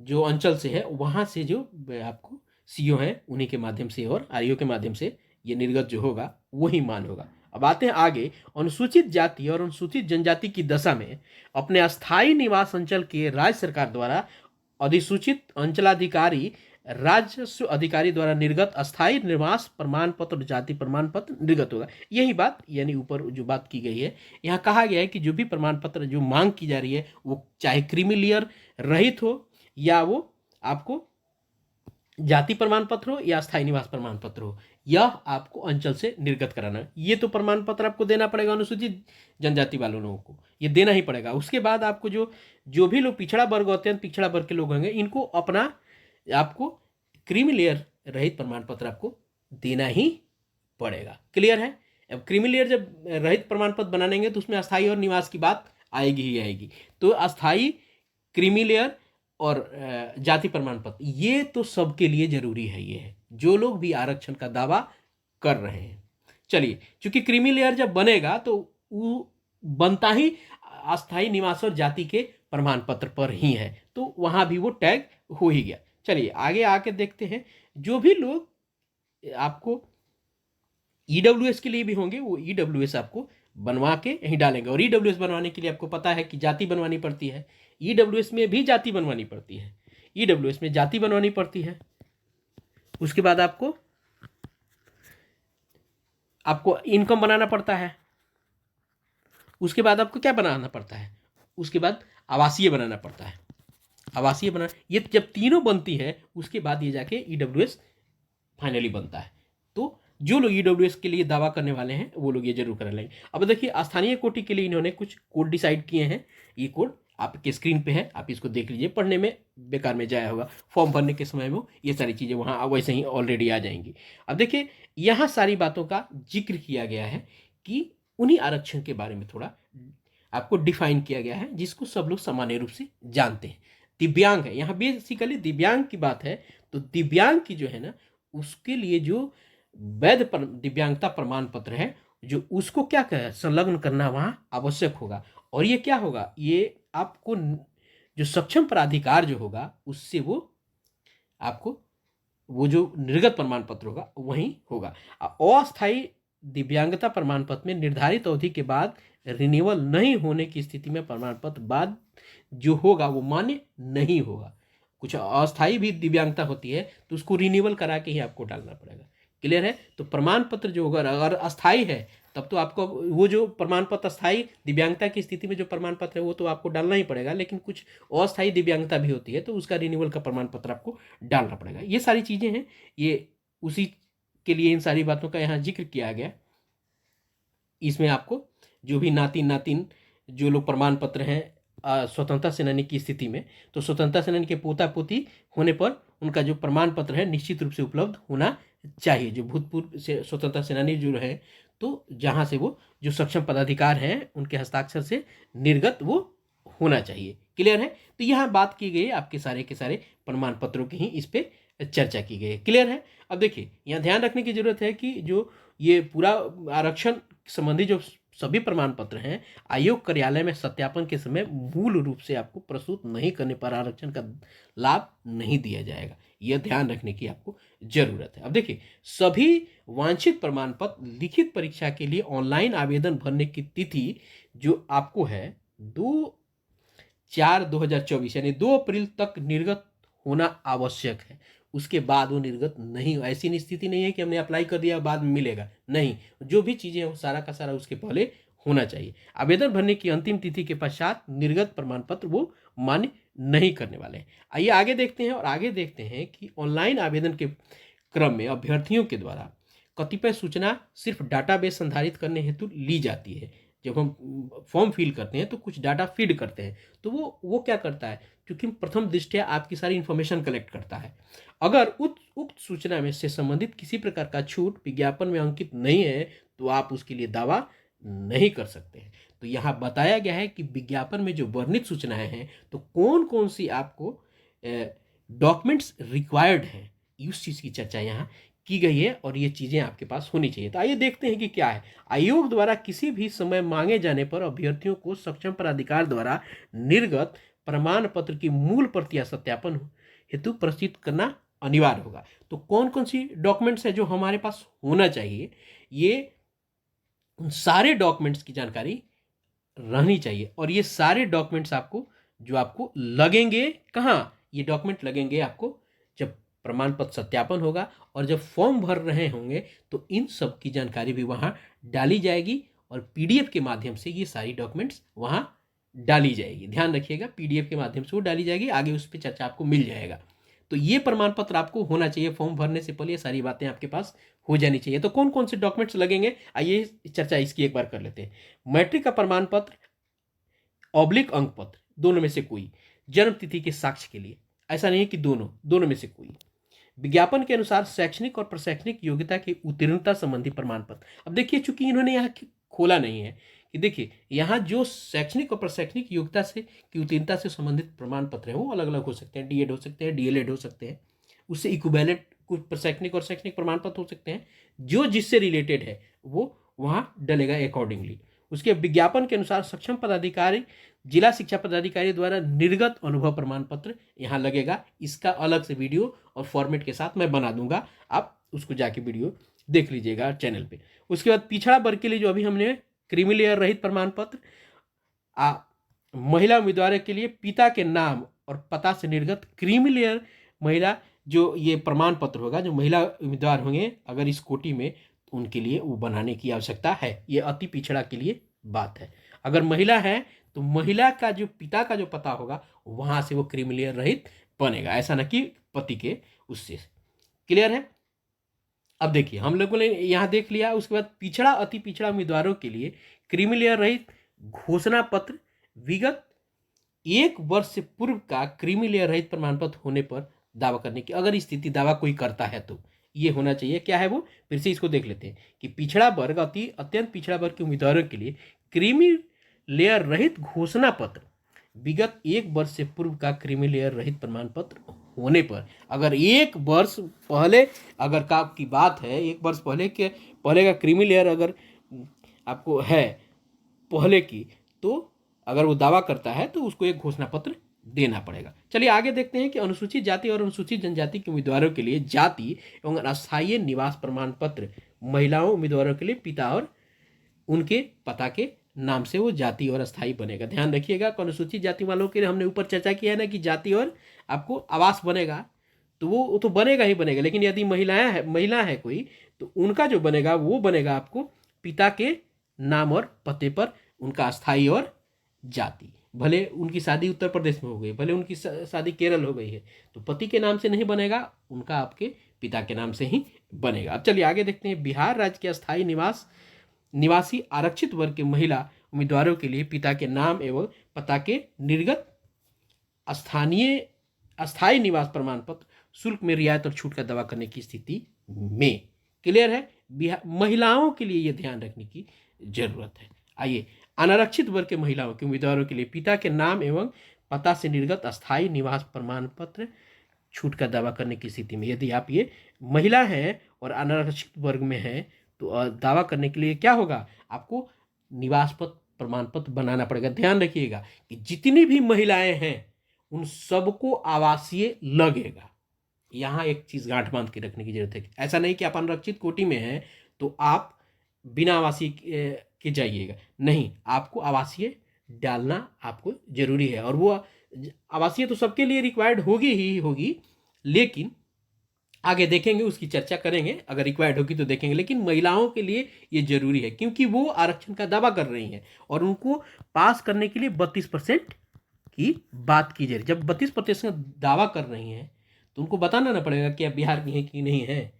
जो अंचल से है वहां से जो आपको सीओ है उन्हीं के माध्यम से और आरईओ के माध्यम से ये निर्गत जो होगा वही मान होगा। अब आते हैं आगे। अनुसूचित जाति और अनुसूचित जनजाति की दशा में अपने अस्थायी निवास अंचल के राज्य सरकार द्वारा अधिसूचित अंचलाधिकारी राजस्व अधिकारी द्वारा निर्गत अस्थायी निवास प्रमाण पत्र जाति प्रमाण पत्र निर्गत होगा। यही बात यानी ऊपर जो बात की गई है यहाँ कहा गया है कि जो भी प्रमाण पत्र जो मांग की जा रही है वो चाहे क्रीमी लेयर रहित हो या वो आपको जाति प्रमाण पत्र हो या स्थायी निवास प्रमाण पत्र हो, यह आपको अंचल से निर्गत कराना है। ये तो प्रमाण पत्र आपको देना पड़ेगा अनुसूचित जनजाति वालों लोगों को, ये देना ही पड़ेगा। उसके बाद आपको जो भी लोग पिछड़ा वर्ग अत्यंत पिछड़ा वर्ग के लोग होंगे इनको अपना आपको क्रीमी लेयर रहित प्रमाण पत्र आपको देना ही पड़ेगा। क्लियर है? अब क्रीमी लेयर जब रहित प्रमाण पत्र बनाएंगे तो उसमें अस्थायी और निवास की बात आएगी ही आएगी। तो अस्थायी क्रीमी लेयर और जाति प्रमाण पत्र, ये तो सबके लिए जरूरी है। ये है जो लोग भी आरक्षण का दावा कर रहे हैं। चलिए, चूंकि क्रीमी लेयर जब बनेगा तो वो बनता ही अस्थायी निवास और जाति के प्रमाण पत्र पर ही है, तो वहां भी वो टैग हो ही गया। चलिए आगे आके देखते हैं, जो भी लोग आपको ईडब्ल्यूएस के लिए भी होंगे, वो ईडब्ल्यूएस आपको बनवा के यहीं डालेंगे। और ईडब्ल्यूएस बनवाने के लिए आपको पता है कि जाति बनवानी पड़ती है, ईडब्ल्यूएस में भी जाति बनवानी पड़ती है, ईडब्ल्यूएस में जाति बनवानी पड़ती है। उसके बाद आपको आपको इनकम बनाना पड़ता है। उसके बाद आपको क्या बनाना पड़ता है, उसके बाद आवासीय बनाना पड़ता है। आवासीय बना, ये जब तीनों बनती है उसके बाद ये जाके ईडब्ल्यूएस फाइनली बनता है। तो जो लोग ईडब्ल्यूएस के लिए दावा करने वाले हैं वो लोग ये जरूर कर लेंगे। अब देखिए, स्थानीय कोटि के लिए इन्होंने कुछ कोड डिसाइड किए हैं। ये कोड आपके स्क्रीन पे है, आप इसको देख लीजिए, पढ़ने में बेकार में जाया होगा, फॉर्म भरने के समय में ये सारी चीज़ें वहाँ वैसे ही ऑलरेडी आ जाएंगी। अब देखिए, यहाँ सारी बातों का जिक्र किया गया है कि उन्हीं आरक्षण के बारे में थोड़ा आपको डिफाइन किया गया है, जिसको सब लोग सामान्य रूप से जानते हैं। दिव्यांग है, यहाँ बेसिकली दिव्यांग की बात है। तो दिव्यांग की जो है ना, उसके लिए जो वैध दिव्यांगता प्रमाण पत्र है, जो उसको क्या कहे संलग्न करना वहाँ आवश्यक होगा। और ये क्या होगा, ये आपको जो सक्षम प्राधिकार जो होगा उससे वो आपको वो जो निर्गत प्रमाण पत्र होगा वहीं होगा। अस्थायी दिव्यांगता प्रमाण पत्र में निर्धारित अवधि के बाद रिन्यूअल नहीं होने की स्थिति में प्रमाण पत्र बाद जो होगा वो मान्य नहीं होगा। कुछ अस्थायी भी दिव्यांगता होती है तो उसको रिन्यूअल करा के ही आपको डालना पड़ेगा। क्लियर है? तो प्रमाण पत्र जो होगा अगर अस्थायी है तब तो आपको वो जो प्रमाण पत्र अस्थायी दिव्यांगता की स्थिति में जो प्रमाण पत्र है वो तो आपको डालना ही पड़ेगा, लेकिन कुछ अस्थायी दिव्यांगता भी होती है तो उसका रिन्यूअल का प्रमाण पत्र आपको डालना पड़ेगा। ये सारी चीज़ें हैं, ये उसी के लिए इन सारी बातों का यहाँ जिक्र किया गया। इसमें आपको जो भी नातिन नातिन जो लोग प्रमाण पत्र हैं स्वतंत्रता सेनानी की स्थिति में, तो स्वतंत्रता सेनानी के पोता पोती होने पर उनका जो प्रमाण पत्र है निश्चित रूप से उपलब्ध होना चाहिए। जो भूतपूर्व से स्वतंत्रता सेनानी जो रहे, तो जहाँ से वो जो सक्षम पदाधिकार हैं उनके हस्ताक्षर से निर्गत वो होना चाहिए। क्लियर है? तो यहाँ बात की गई आपके सारे के सारे प्रमाण पत्रों की ही इस पे चर्चा की गई है। क्लियर है? अब देखिए, यहाँ ध्यान रखने की जरूरत है कि जो ये पूरा आरक्षण संबंधी जो सभी प्रमाण पत्र हैं, आयोग कार्यालय में सत्यापन के समय मूल रूप से आपको प्रस्तुत नहीं करने पर आरक्षण का लाभ नहीं दिया जाएगा। यह ध्यान रखने की आपको जरूरत है। अब देखिए, सभी वांछित प्रमाण पत्र लिखित परीक्षा के लिए ऑनलाइन आवेदन भरने की तिथि जो आपको है 2/4/2024 यानी 2 अप्रैल तक निर्गत होना आवश्यक है। उसके बाद वो निर्गत नहीं, ऐसी स्थिति नहीं है कि हमने अप्लाई कर दिया बाद में मिलेगा, नहीं, जो भी चीज़ें हैं वो सारा का सारा उसके पहले होना चाहिए। आवेदन भरने की अंतिम तिथि के पश्चात निर्गत प्रमाण पत्र वो मान्य नहीं करने वाले हैं। आइए आगे देखते हैं, और आगे देखते हैं कि ऑनलाइन आवेदन के क्रम में अभ्यर्थियों के द्वारा कतिपय सूचना सिर्फ डाटाबेस संधारित करने हेतु ली जाती है। जब हम फॉर्म फिल करते हैं तो कुछ डाटा फीड करते हैं, तो वो क्या करता है, क्योंकि प्रथम दृष्टया आपकी सारी इन्फॉर्मेशन कलेक्ट करता है। अगर उक्त सूचना में से संबंधित किसी प्रकार का छूट विज्ञापन में अंकित नहीं है तो आप उसके लिए दावा नहीं कर सकते हैं। तो यहाँ बताया गया है कि विज्ञापन में जो वर्णित सूचनाएं हैं तो कौन कौन सी आपको डॉक्यूमेंट्स रिक्वायर्ड हैं, उस चीज़ की चर्चा यहाँ की गई है, और ये चीज़ें आपके पास होनी चाहिए। तो आइए देखते हैं कि क्या है। आयोग द्वारा किसी भी समय मांगे जाने पर अभ्यर्थियों को सक्षम प्राधिकार द्वारा निर्गत प्रमाण पत्र की मूल प्रतियां सत्यापन हेतु प्रस्तुत करना अनिवार्य होगा। तो कौन कौन सी डॉक्यूमेंट्स है जो हमारे पास होना चाहिए, ये उन सारे डॉक्यूमेंट्स की जानकारी रहनी चाहिए। और ये सारे डॉक्यूमेंट्स आपको जो आपको लगेंगे कहाँ, ये डॉक्यूमेंट लगेंगे आपको जब प्रमाण पत्र सत्यापन होगा और जब फॉर्म भर रहे होंगे, तो इन सब की जानकारी भी वहाँ डाली जाएगी और पीडीएफ के माध्यम से ये सारी डॉक्यूमेंट्स वहाँ डाली जाएगी। ध्यान रखिएगा, पीडीएफ के माध्यम से वो डाली जाएगी, आगे उस पर चर्चा आपको मिल जाएगा। तो ये प्रमाण पत्र आपको होना चाहिए, फॉर्म भरने से पहले ये सारी बातें आपके पास हो जानी चाहिए। तो कौन कौन से डॉक्यूमेंट्स लगेंगे, आइए चर्चा इसकी एक बार कर लेते हैं। मैट्रिक का प्रमाण पत्र ऑब्लिक अंक पत्र, दोनों में से कोई। जन्म तिथि के साक्ष्य के लिए, ऐसा नहीं है कि दोनों में से कोई। विज्ञापन के अनुसार शैक्षणिक और प्रशैक्षणिक योग्यता की उत्तीर्णता संबंधी प्रमाण पत्र। अब देखिए, चूंकि इन्होंने यहाँ खोला नहीं है कि देखिए यहाँ जो शैक्षणिक और प्रशैक्षणिक योग्यता से की उत्तीर्णता से संबंधित प्रमाण पत्र हैं वो अलग अलग हो सकते हैं, डीएड हो सकते हैं, डीएलएड हो सकते हैं, उससे इक्विवेलेंट कुछ प्रशैक्षणिक और शैक्षणिक प्रमाण पत्र हो सकते हैं, जो जिससे रिलेटेड है वो वहाँ डलेगा अकॉर्डिंगली। उसके विज्ञापन के अनुसार सक्षम पदाधिकारी जिला शिक्षा पदाधिकारी द्वारा निर्गत अनुभव प्रमाण पत्र यहाँ लगेगा। इसका अलग से वीडियो और फॉर्मेट के साथ मैं बना दूंगा, आप उसको जाके वीडियो देख लीजिएगा चैनल पे। उसके बाद पिछड़ा वर्ग के लिए जो अभी हमने क्रीमी लेयर रहित प्रमाण पत्र, महिला उम्मीदवारों के लिए पिता के नाम और पता से निर्गत क्रीमी लेयर महिला जो ये प्रमाण पत्र होगा, जो महिला उम्मीदवार होंगे अगर इस कोटि में, तो उनके लिए वो बनाने की आवश्यकता है। ये अति पिछड़ा के लिए बात है। अगर महिला है तो महिला का जो पिता का जो पता होगा वहां से वो क्रीमी लेयर रहित बनेगा, ऐसा ना कि पति के उससे। क्लियर है? अब देखिए हम लोगों ने यहाँ देख लिया। उसके बाद पिछड़ा अति पिछड़ा उम्मीदवारों के लिए क्रीमी लेयर रहित घोषणा पत्र विगत 1 वर्ष से पूर्व का क्रीमी लेयर रहित प्रमाण पत्र होने पर दावा करने की अगर स्थिति दावा कोई करता है तो ये होना चाहिए। क्या है वो, फिर से इसको देख लेते हैं कि पिछड़ा वर्ग अत्यंत पिछड़ा वर्ग के उम्मीदवारों के लिए क्रीमी लेयर रहित घोषणा पत्र विगत 1 वर्ष से पूर्व का क्रीमी लेयर रहित प्रमाण पत्र होने पर, अगर 1 वर्ष पहले अगर का की बात है, 1 वर्ष पहले का क्रीमी लेयर अगर आपको है पहले की, तो अगर वो दावा करता है तो उसको एक घोषणा पत्र देना पड़ेगा। चलिए आगे देखते हैं कि अनुसूचित जाति और अनुसूचित जनजाति के उम्मीदवारों के लिए जाति एवं अस्थायी निवास प्रमाण पत्र महिलाओं उम्मीदवारों के लिए पिता और उनके पता के नाम से वो जाति और अस्थायी बनेगा। ध्यान रखिएगा, अनुसूचित जाति वालों के लिए हमने ऊपर चर्चा किया है ना कि जाति और आपको आवास बनेगा, तो वो तो बनेगा ही बनेगा, लेकिन यदि महिला है कोई, तो उनका जो बनेगा वो बनेगा आपको पिता के नाम और पते पर उनका अस्थायी और जाति। भले उनकी शादी उत्तर प्रदेश में हो गई, भले उनकी शादी केरल हो गई है, तो पति के नाम से नहीं बनेगा, उनका आपके पिता के नाम से ही बनेगा। अब चलिए आगे देखते हैं। बिहार राज्य के अस्थायी निवासी आरक्षित वर्ग के महिला उम्मीदवारों के लिए पिता के नाम एवं पता के निर्गत अस्थायी निवास प्रमाण पत्र शुल्क में रियायत और छूट का दावा करने की स्थिति में। क्लियर है? महिलाओं के लिए यह ध्यान रखने की जरूरत है। आइए, अनारक्षित वर्ग के महिलाओं के उम्मीदवारों के लिए पिता के नाम एवं पता से निर्गत अस्थायी निवास प्रमाण पत्र छूट का दावा करने की स्थिति में, यदि आप ये महिला हैं और अनारक्षित वर्ग में हैं, तो दावा करने के लिए क्या होगा, आपको निवास पत्र प्रमाण पत्र बनाना पड़ेगा। ध्यान रखिएगा कि जितनी भी महिलाएं हैं उन सबको आवासीय लगेगा। यहाँ एक चीज गांठ बांध के रखने की जरूरत है। ऐसा नहीं कि आप अनारक्षित कोटि में हैं तो आप बिना आवासीय के जाइएगा, नहीं, आपको आवासीय डालना आपको जरूरी है। और वो आवासीय तो सबके लिए रिक्वायर्ड होगी ही होगी, लेकिन आगे देखेंगे, उसकी चर्चा करेंगे, अगर रिक्वायर्ड होगी तो देखेंगे। लेकिन महिलाओं के लिए ये जरूरी है क्योंकि वो आरक्षण का दावा कर रही हैं और उनको पास करने के लिए 32% की बात की जा रही। जब 32% दावा कर रही हैं तो उनको बताना ना पड़ेगा कि आप बिहार की हैं कि नहीं है,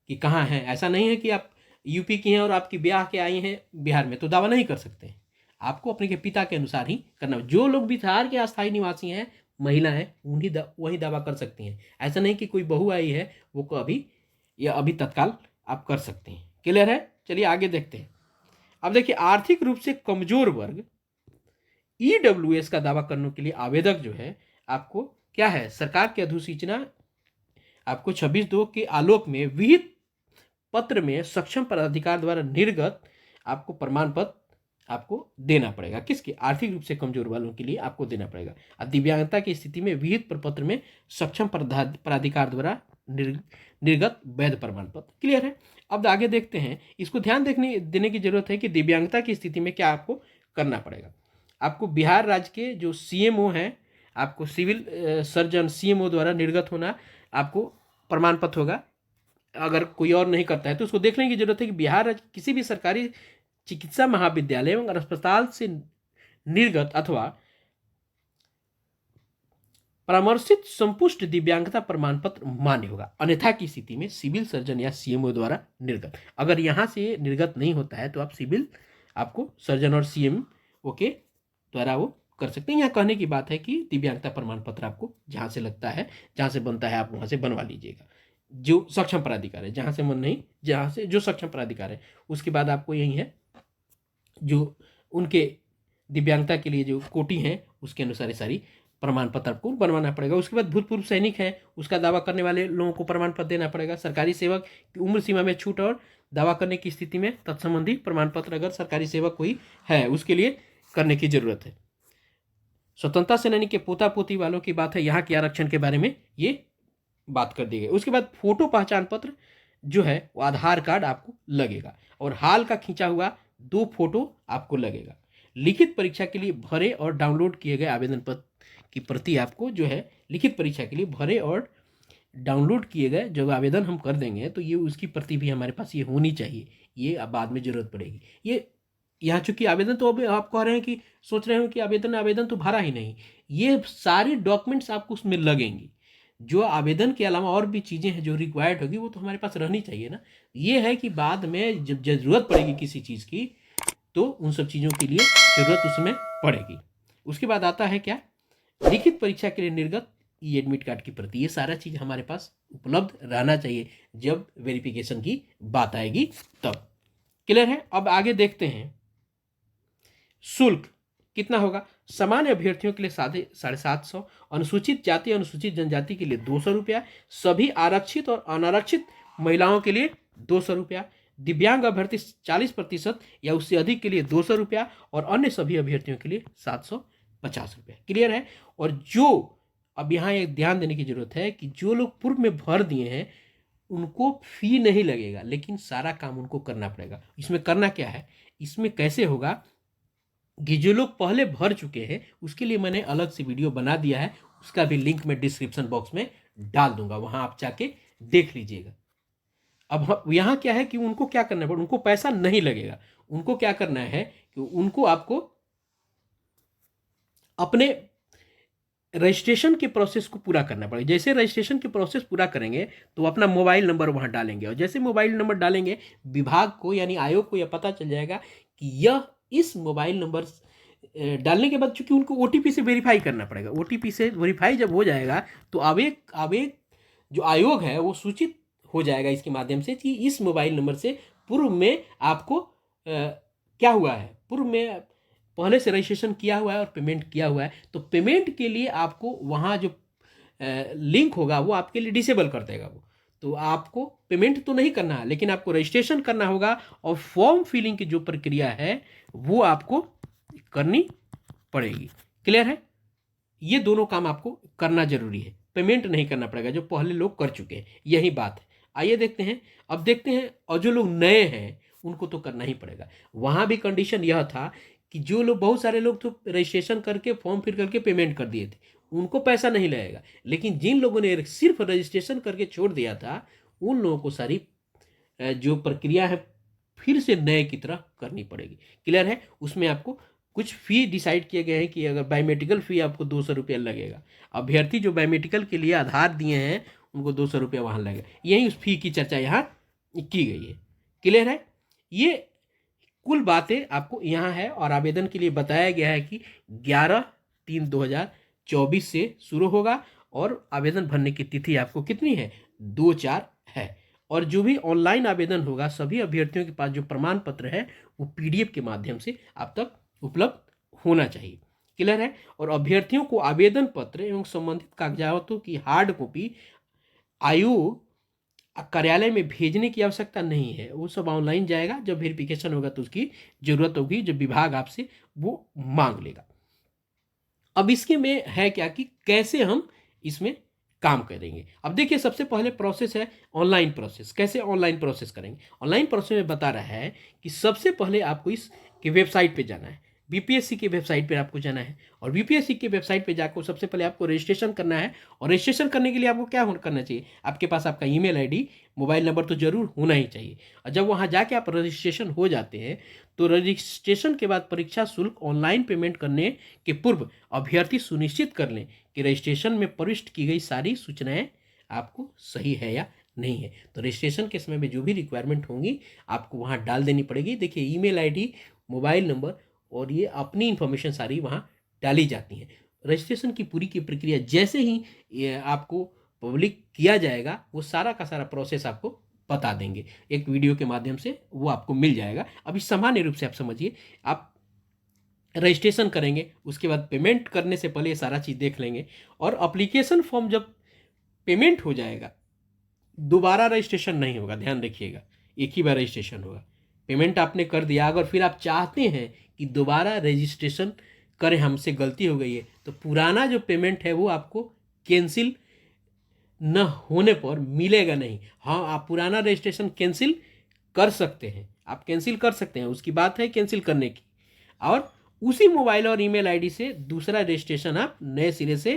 कि कहाँ हैं। ऐसा नहीं है कि आप यूपी की हैं और आपकी ब्याह के आई हैं बिहार में तो दावा नहीं कर सकते। आपको अपने के पिता के अनुसार ही करना। जो लोग बिहार के अस्थायी निवासी हैं, महिला है, उन्हीं वही दावा कर सकती हैं। ऐसा नहीं कि कोई बहू आई है वो को अभी या अभी तत्काल आप कर सकते हैं। क्लियर है? चलिए आगे देखते हैं। अब देखिए, आर्थिक रूप से कमजोर वर्ग ईडब्ल्यूएस का दावा करने के लिए आवेदक जो है आपको क्या है, सरकार की अधिसूचना आपको 26/2 के आलोक में विहित पत्र में सक्षम पदाधिकारी द्वारा निर्गत आपको प्रमाण पत्र आपको देना पड़ेगा। किसके? आर्थिक रूप से कमजोर वालों के लिए आपको देना पड़ेगा। दिव्यांगता की स्थिति में विहित प्रपत्र में सक्षम प्राधिकार द्वारा निर्गत वैध प्रमाण पत्र। क्लियर है? अब आगे देखते हैं। इसको ध्यान देने की जरूरत है कि दिव्यांगता की स्थिति में क्या आपको करना पड़ेगा। आपको बिहार राज्य के जो सीएमओ हैं, आपको सिविल सर्जन सीएमओ द्वारा निर्गत होना आपको प्रमाण पत्र होगा। अगर कोई और नहीं करता है तो उसको देखने की जरूरत है कि बिहार राज्य किसी भी सरकारी चिकित्सा महाविद्यालय एवं अस्पताल से निर्गत अथवा परामर्शित संपुष्ट दिव्यांगता प्रमाण पत्र मान्य होगा। अन्यथा की स्थिति में सिविल सर्जन या सीएमओ द्वारा निर्गत। अगर यहां से निर्गत नहीं होता है तो आप सिविल आपको सर्जन और सीएमओ के द्वारा वो कर सकते हैं। यहाँ कहने की बात है कि दिव्यांगता प्रमाण पत्र आपको जहां से लगता है, जहां से बनता है, आप वहां से बनवा लीजिएगा। जो सक्षम प्राधिकार है, जहां से मन नहीं, जहां से जो सक्षम प्राधिकार है, उसके बाद आपको यही है जो उनके दिव्यांगता के लिए जो कोटि हैं उसके अनुसार ये सारी प्रमाण पत्र आपको बनवाना पड़ेगा। उसके बाद भूतपूर्व सैनिक है उसका दावा करने वाले लोगों को प्रमाण पत्र देना पड़ेगा। सरकारी सेवक की उम्र सीमा में छूट और दावा करने की स्थिति में तत्संबंधी प्रमाण पत्र अगर सरकारी सेवक कोई है उसके लिए करने की जरूरत है। स्वतंत्रता सेनानी के पोता पोती वालों की बात है, यहाँ के आरक्षण के बारे में ये बात कर दी गई। उसके बाद फोटो पहचान पत्र जो है वो आधार कार्ड आपको लगेगा और हाल का खींचा हुआ 2 फोटो आपको लगेगा। लिखित परीक्षा के लिए भरे और डाउनलोड किए गए आवेदन पत्र की प्रति आपको जो है लिखित परीक्षा के लिए भरे और डाउनलोड किए गए जब आवेदन हम कर देंगे तो ये उसकी प्रति भी हमारे पास ये होनी चाहिए, ये अब बाद में जरूरत पड़ेगी। ये यहाँ चूंकि आवेदन तो अब आप कह रहे हैं कि सोच रहे हो कि आवेदन तो भरा ही नहीं, ये सारे डॉक्यूमेंट्स आपको उसमें लगेंगी। जो आवेदन के अलावा और भी चीज़ें हैं जो रिक्वायर्ड होगी वो तो हमारे पास रहनी चाहिए ना। ये है कि बाद में जब जरूरत पड़ेगी किसी चीज़ की तो उन सब चीज़ों के लिए जरूरत उसमें पड़ेगी। उसके बाद आता है क्या, लिखित परीक्षा के लिए निर्गत ई एडमिट कार्ड की प्रति। ये सारा चीज़ हमारे पास उपलब्ध रहना चाहिए जब वेरिफिकेशन की बात आएगी तब। क्लियर है। अब आगे देखते हैं शुल्क कितना होगा। सामान्य अभ्यर्थियों के लिए 750, अनुसूचित जाति अनुसूचित जनजाति के लिए 200 रुपया, सभी आरक्षित और अनारक्षित महिलाओं के लिए 200 रुपया, दिव्यांग अभ्यर्थी 40% या उससे अधिक के लिए 200 रुपया और अन्य सभी अभ्यर्थियों के लिए 750 रुपया। क्लियर है। और जो अब यहाँ एक ध्यान देने की जरूरत है कि जो लोग पूर्व में भर दिए हैं उनको फी नहीं लगेगा, लेकिन सारा काम उनको करना पड़ेगा। इसमें करना क्या है, इसमें कैसे होगा कि जो लोग पहले भर चुके हैं उसके लिए मैंने अलग से वीडियो बना दिया है, उसका भी लिंक मैं डिस्क्रिप्शन बॉक्स में डाल दूंगा, वहां आप जाके देख लीजिएगा। अब यहाँ क्या है कि उनको क्या करना पड़ेगा, उनको पैसा नहीं लगेगा। उनको क्या करना है कि उनको आपको अपने रजिस्ट्रेशन के प्रोसेस को पूरा करना पड़ेगा। जैसे रजिस्ट्रेशन के प्रोसेस पूरा करेंगे तो अपना मोबाइल नंबर वहां डालेंगे और जैसे मोबाइल नंबर डालेंगे विभाग को यानी आयोग को यह पता चल जाएगा कि यह इस मोबाइल नंबर डालने के बाद चूंकि उनको ओटीपी से वेरीफाई करना पड़ेगा, ओटीपी से वेरीफाई जब हो जाएगा तो आवेग जो आयोग है वो सूचित हो जाएगा इसके माध्यम से कि इस मोबाइल नंबर से पूर्व में आपको क्या हुआ है, पूर्व में पहले से रजिस्ट्रेशन किया हुआ है और पेमेंट किया हुआ है, तो पेमेंट के लिए आपको वहाँ जो लिंक होगा वो आपके लिए डिसेबल कर देगा। वो तो आपको पेमेंट तो नहीं करना है लेकिन आपको रजिस्ट्रेशन करना होगा और फॉर्म फिलिंग की जो प्रक्रिया है वो आपको करनी पड़ेगी। क्लियर है। ये दोनों काम आपको करना जरूरी है, पेमेंट नहीं करना पड़ेगा जो पहले लोग कर चुके हैं, यही बात है। आइए देखते हैं। अब देखते हैं और जो लोग नए हैं उनको तो करना ही पड़ेगा। वहां भी कंडीशन यह था कि जो लोग बहुत सारे लोग तो रजिस्ट्रेशन करके फॉर्म फिल करके पेमेंट कर दिए थे उनको पैसा नहीं लगेगा, लेकिन जिन लोगों ने सिर्फ रजिस्ट्रेशन करके छोड़ दिया था उन लोगों को सारी जो प्रक्रिया है फिर से नए की तरह करनी पड़ेगी। क्लियर है। उसमें आपको कुछ फी डिसाइड किए गए हैं कि अगर बायोमेट्रिकल फी आपको 200 रुपया लगेगा, अभ्यर्थी जो बायोमेट्रिकल के लिए आधार दिए हैं उनको 200 रुपया वहां लगेगा। यही उस फी की चर्चा यहाँ की गई है। क्लियर है। ये कुल बातें आपको यहाँ है और आवेदन के लिए बताया गया है कि 11/3/2024 से शुरू होगा और आवेदन भरने की तिथि आपको कितनी है, 2/4 है। और जो भी ऑनलाइन आवेदन होगा सभी अभ्यर्थियों के पास जो प्रमाण पत्र है वो पीडीएफ के माध्यम से आप तक उपलब्ध होना चाहिए। क्लियर है। और अभ्यर्थियों को आवेदन पत्र एवं संबंधित कागजातों की हार्ड कॉपी आयोग कार्यालय में भेजने की आवश्यकता नहीं है, वो सब ऑनलाइन जाएगा। जब वेरिफिकेशन होगा तो उसकी जरूरत होगी, जब विभाग आपसे वो मांग लेगा। अब इसके में है क्या कि कैसे हम इसमें काम करेंगे। अब देखिए सबसे पहले प्रोसेस है ऑनलाइन प्रोसेस। कैसे ऑनलाइन प्रोसेस करेंगे, ऑनलाइन प्रोसेस में बता रहा है कि सबसे पहले आपको इसकी वेबसाइट पे जाना है, बीपीएससी की वेबसाइट पे आपको जाना है और बीपीएससी की वेबसाइट पे जाकर सबसे पहले आपको रजिस्ट्रेशन करना है। और रजिस्ट्रेशन करने के लिए आपको क्या करना चाहिए, आपके पास आपका ईमेल आईडी मोबाइल नंबर तो जरूर होना ही चाहिए। और जब वहाँ जाके आप रजिस्ट्रेशन हो जाते हैं तो रजिस्ट्रेशन के बाद परीक्षा शुल्क ऑनलाइन पेमेंट करने के पूर्व अभ्यर्थी सुनिश्चित कर लें कि रजिस्ट्रेशन में प्रविष्ट की गई सारी सूचनाएं आपको सही है या नहीं है। तो रजिस्ट्रेशन के समय में जो भी रिक्वायरमेंट होंगी आपको वहाँ डाल देनी पड़ेगी। देखिए ईमेल आईडी, मोबाइल नंबर और ये अपनी इंफॉर्मेशन सारी वहाँ डाली जाती हैं। रजिस्ट्रेशन की पूरी की प्रक्रिया जैसे ही आपको पब्लिक किया जाएगा वो सारा का सारा प्रोसेस आपको बता देंगे, एक वीडियो के माध्यम से वो आपको मिल जाएगा। अभी सामान्य रूप से आप समझिए, आप रजिस्ट्रेशन करेंगे, उसके बाद पेमेंट करने से पहले ये सारा चीज़ देख लेंगे, और अप्लीकेशन फॉर्म जब पेमेंट हो जाएगा, दोबारा रजिस्ट्रेशन नहीं होगा, ध्यान रखिएगा, एक ही बार रजिस्ट्रेशन होगा। पेमेंट आपने कर दिया, अगर फिर आप चाहते हैं कि दोबारा रजिस्ट्रेशन करें, हमसे गलती हो गई है, तो पुराना जो पेमेंट है वो आपको कैंसिल न होने पर मिलेगा नहीं। हाँ, आप पुराना रजिस्ट्रेशन कैंसिल कर सकते हैं, आप कैंसिल कर सकते हैं, उसकी बात है कैंसिल करने की, और उसी मोबाइल और ईमेल आईडी से दूसरा रजिस्ट्रेशन आप नए सिरे से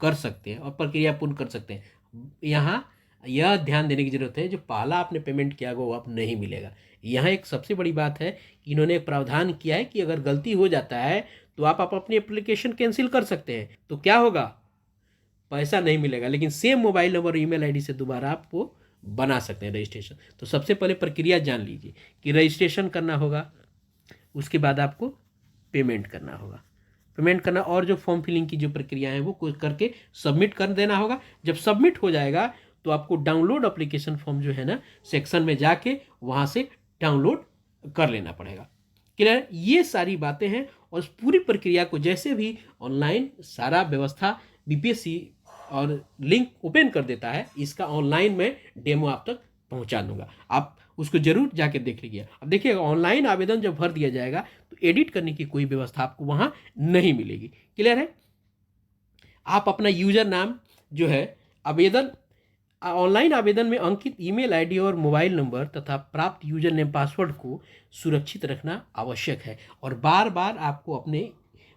कर सकते हैं और प्रक्रिया पूर्ण कर सकते हैं। यहाँ यह ध्यान देने की जरूरत है, जो पहला आपने पेमेंट किया होगा वो आप नहीं मिलेगा। यहाँ एक सबसे बड़ी बात है कि इन्होंने एक प्रावधान किया है कि अगर गलती हो जाता है तो आप अपनी एप्लीकेशन कैंसिल कर सकते हैं, तो क्या होगा, पैसा नहीं मिलेगा, लेकिन सेम मोबाइल नंबर और ईमेल आईडी से दोबारा आप वो बना सकते हैं रजिस्ट्रेशन। तो सबसे पहले प्रक्रिया जान लीजिए कि रजिस्ट्रेशन करना होगा, उसके बाद आपको पेमेंट करना होगा, पेमेंट करना, और जो फॉर्म फिलिंग की जो प्रक्रिया है वो करके सबमिट कर देना होगा। जब सबमिट हो जाएगा तो आपको डाउनलोड एप्लीकेशन फॉर्म जो है ना, सेक्शन में जाके वहाँ से डाउनलोड कर लेना पड़ेगा। क्लियर, ये सारी बातें हैं, और उस पूरी प्रक्रिया को जैसे भी ऑनलाइन सारा व्यवस्था बीपीएससी और लिंक ओपन कर देता है, इसका ऑनलाइन में डेमो आप तक पहुंचा दूंगा, आप उसको जरूर जाके देख लीजिए। अब देखिएगा, ऑनलाइन आवेदन जब भर दिया जाएगा तो एडिट करने की कोई व्यवस्था आपको वहां नहीं मिलेगी। क्लियर है, आप अपना यूजर नाम जो है आवेदन ऑनलाइन आवेदन में अंकित ईमेल आईडी और मोबाइल नंबर तथा प्राप्त यूजर नेम पासवर्ड को सुरक्षित रखना आवश्यक है, और बार बार आपको अपने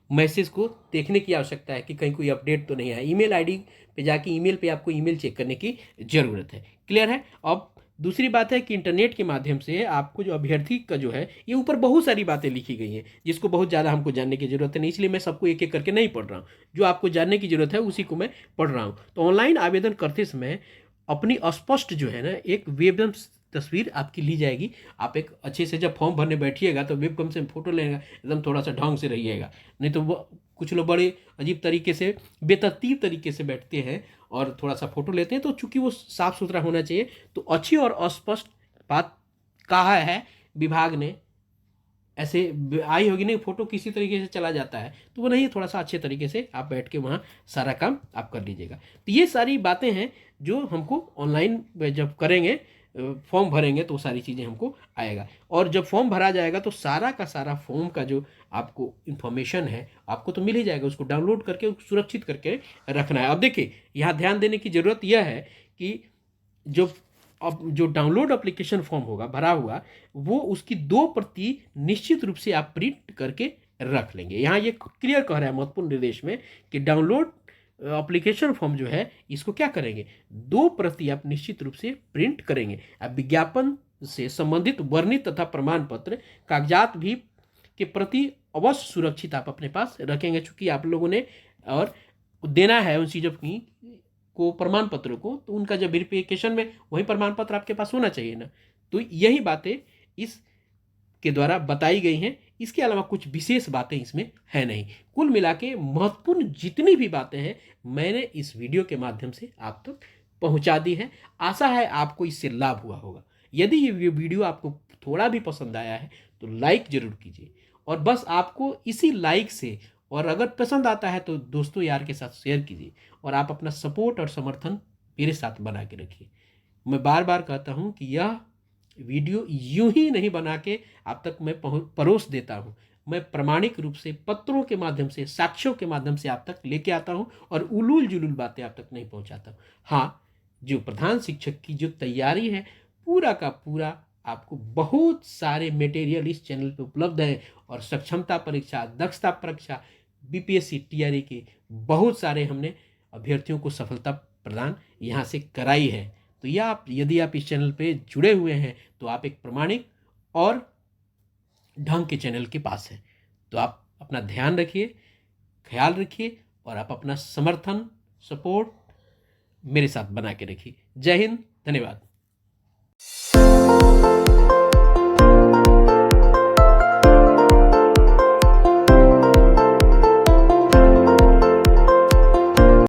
मैसेज को देखने की आवश्यकता है कि कहीं कोई अपडेट तो नहीं है। ईमेल आईडी पे जाके ईमेल पे आपको ईमेल चेक करने की ज़रूरत है। क्लियर है। अब दूसरी बात है कि इंटरनेट के माध्यम से आपको जो अभ्यर्थी का जो है, ये ऊपर बहुत सारी बातें लिखी गई हैं जिसको बहुत ज़्यादा हमको जानने की ज़रूरत है नहीं, इसलिए मैं सबको एक एक करके नहीं पढ़ रहा हूँ, जो आपको जानने की ज़रूरत है उसी को मैं पढ़ रहा हूँ। तो ऑनलाइन आवेदन करते समय अपनी स्पष्ट जो है ना एक वेबकम तस्वीर आपकी ली जाएगी। आप एक अच्छे से जब फॉर्म भरने बैठिएगा तो वेबकम से फोटो लेगा, एकदम थोड़ा सा ढंग से रहिएगा, नहीं तो वो कुछ लोग बड़े अजीब तरीके से बेतरतीब तरीके से बैठते हैं और थोड़ा सा फोटो लेते हैं। तो चूंकि वो साफ सुथरा होना चाहिए, तो अच्छी और स्पष्ट बात कहा है विभाग ने, ऐसे आई होगी नहीं फोटो किसी तरीके से चला जाता है, तो वो नहीं, थोड़ा सा अच्छे तरीके से आप बैठ के वहाँ सारा काम आप कर लीजिएगा। तो ये सारी बातें हैं जो हमको ऑनलाइन जब करेंगे, फॉर्म भरेंगे तो सारी चीज़ें हमको आएगा, और जब फॉर्म भरा जाएगा तो सारा का सारा फॉर्म का जो आपको इन्फॉर्मेशन है आपको तो मिल ही जाएगा, उसको डाउनलोड करके सुरक्षित करके रखना है। अब देखिए, यहाँ ध्यान देने की ज़रूरत यह है कि जो डाउनलोड एप्लीकेशन फॉर्म होगा भरा हुआ, वो उसकी 2 प्रति निश्चित रूप से आप प्रिंट करके रख लेंगे। यहाँ ये क्लियर कह रहा है महत्वपूर्ण निर्देश में कि डाउनलोड एप्लीकेशन फॉर्म जो है इसको क्या करेंगे, 2 प्रति आप निश्चित रूप से प्रिंट करेंगे। अब विज्ञापन से संबंधित वर्णित तथा प्रमाण पत्र कागजात भी के प्रति अवश्य सुरक्षित आप अपने पास रखेंगे, चूंकि आप लोगों ने और देना है उन चीज़ों की को प्रमाण पत्रों को, तो उनका जब वेरिफिकेशन में वही प्रमाण पत्र आपके पास होना चाहिए ना। तो यही बातें इस के द्वारा बताई गई हैं, इसके अलावा कुछ विशेष बातें इसमें है नहीं। कुल मिला के महत्वपूर्ण जितनी भी बातें हैं मैंने इस वीडियो के माध्यम से आप तक पहुंचा दी है। आशा है आपको इससे लाभ हुआ होगा। यदि ये वीडियो आपको थोड़ा भी पसंद आया है तो लाइक जरूर कीजिए, और बस आपको इसी लाइक से, और अगर पसंद आता है तो दोस्तों यार के साथ शेयर कीजिए, और आप अपना सपोर्ट और समर्थन मेरे साथ बना के रखिए। मैं बार बार कहता हूँ कि यह वीडियो यूं ही नहीं बना के आप तक मैं परोस देता हूँ, मैं प्रामाणिक रूप से पत्रों के माध्यम से, साक्ष्यों के माध्यम से आप तक लेके आता हूँ, और उलूल जुलूल बातें आप तक नहीं पहुँचाता हूँ। हाँ, जो प्रधान शिक्षक की जो तैयारी है पूरा का पूरा आपको बहुत सारे मटेरियल इस चैनल पे उपलब्ध है, और सक्षमता परीक्षा, दक्षता परीक्षा, बीपीएससी टीआरई के बहुत सारे हमने अभ्यर्थियों को सफलता प्रदान यहाँ से कराई है। तो यदि आप इस चैनल पे जुड़े हुए हैं तो आप एक प्रामाणिक और ढंग के चैनल के पास हैं। तो आप अपना ध्यान रखिए, ख्याल रखिए, और आप अपना समर्थन, सपोर्ट मेरे साथ बना के रखिए। जय हिंद, धन्यवाद।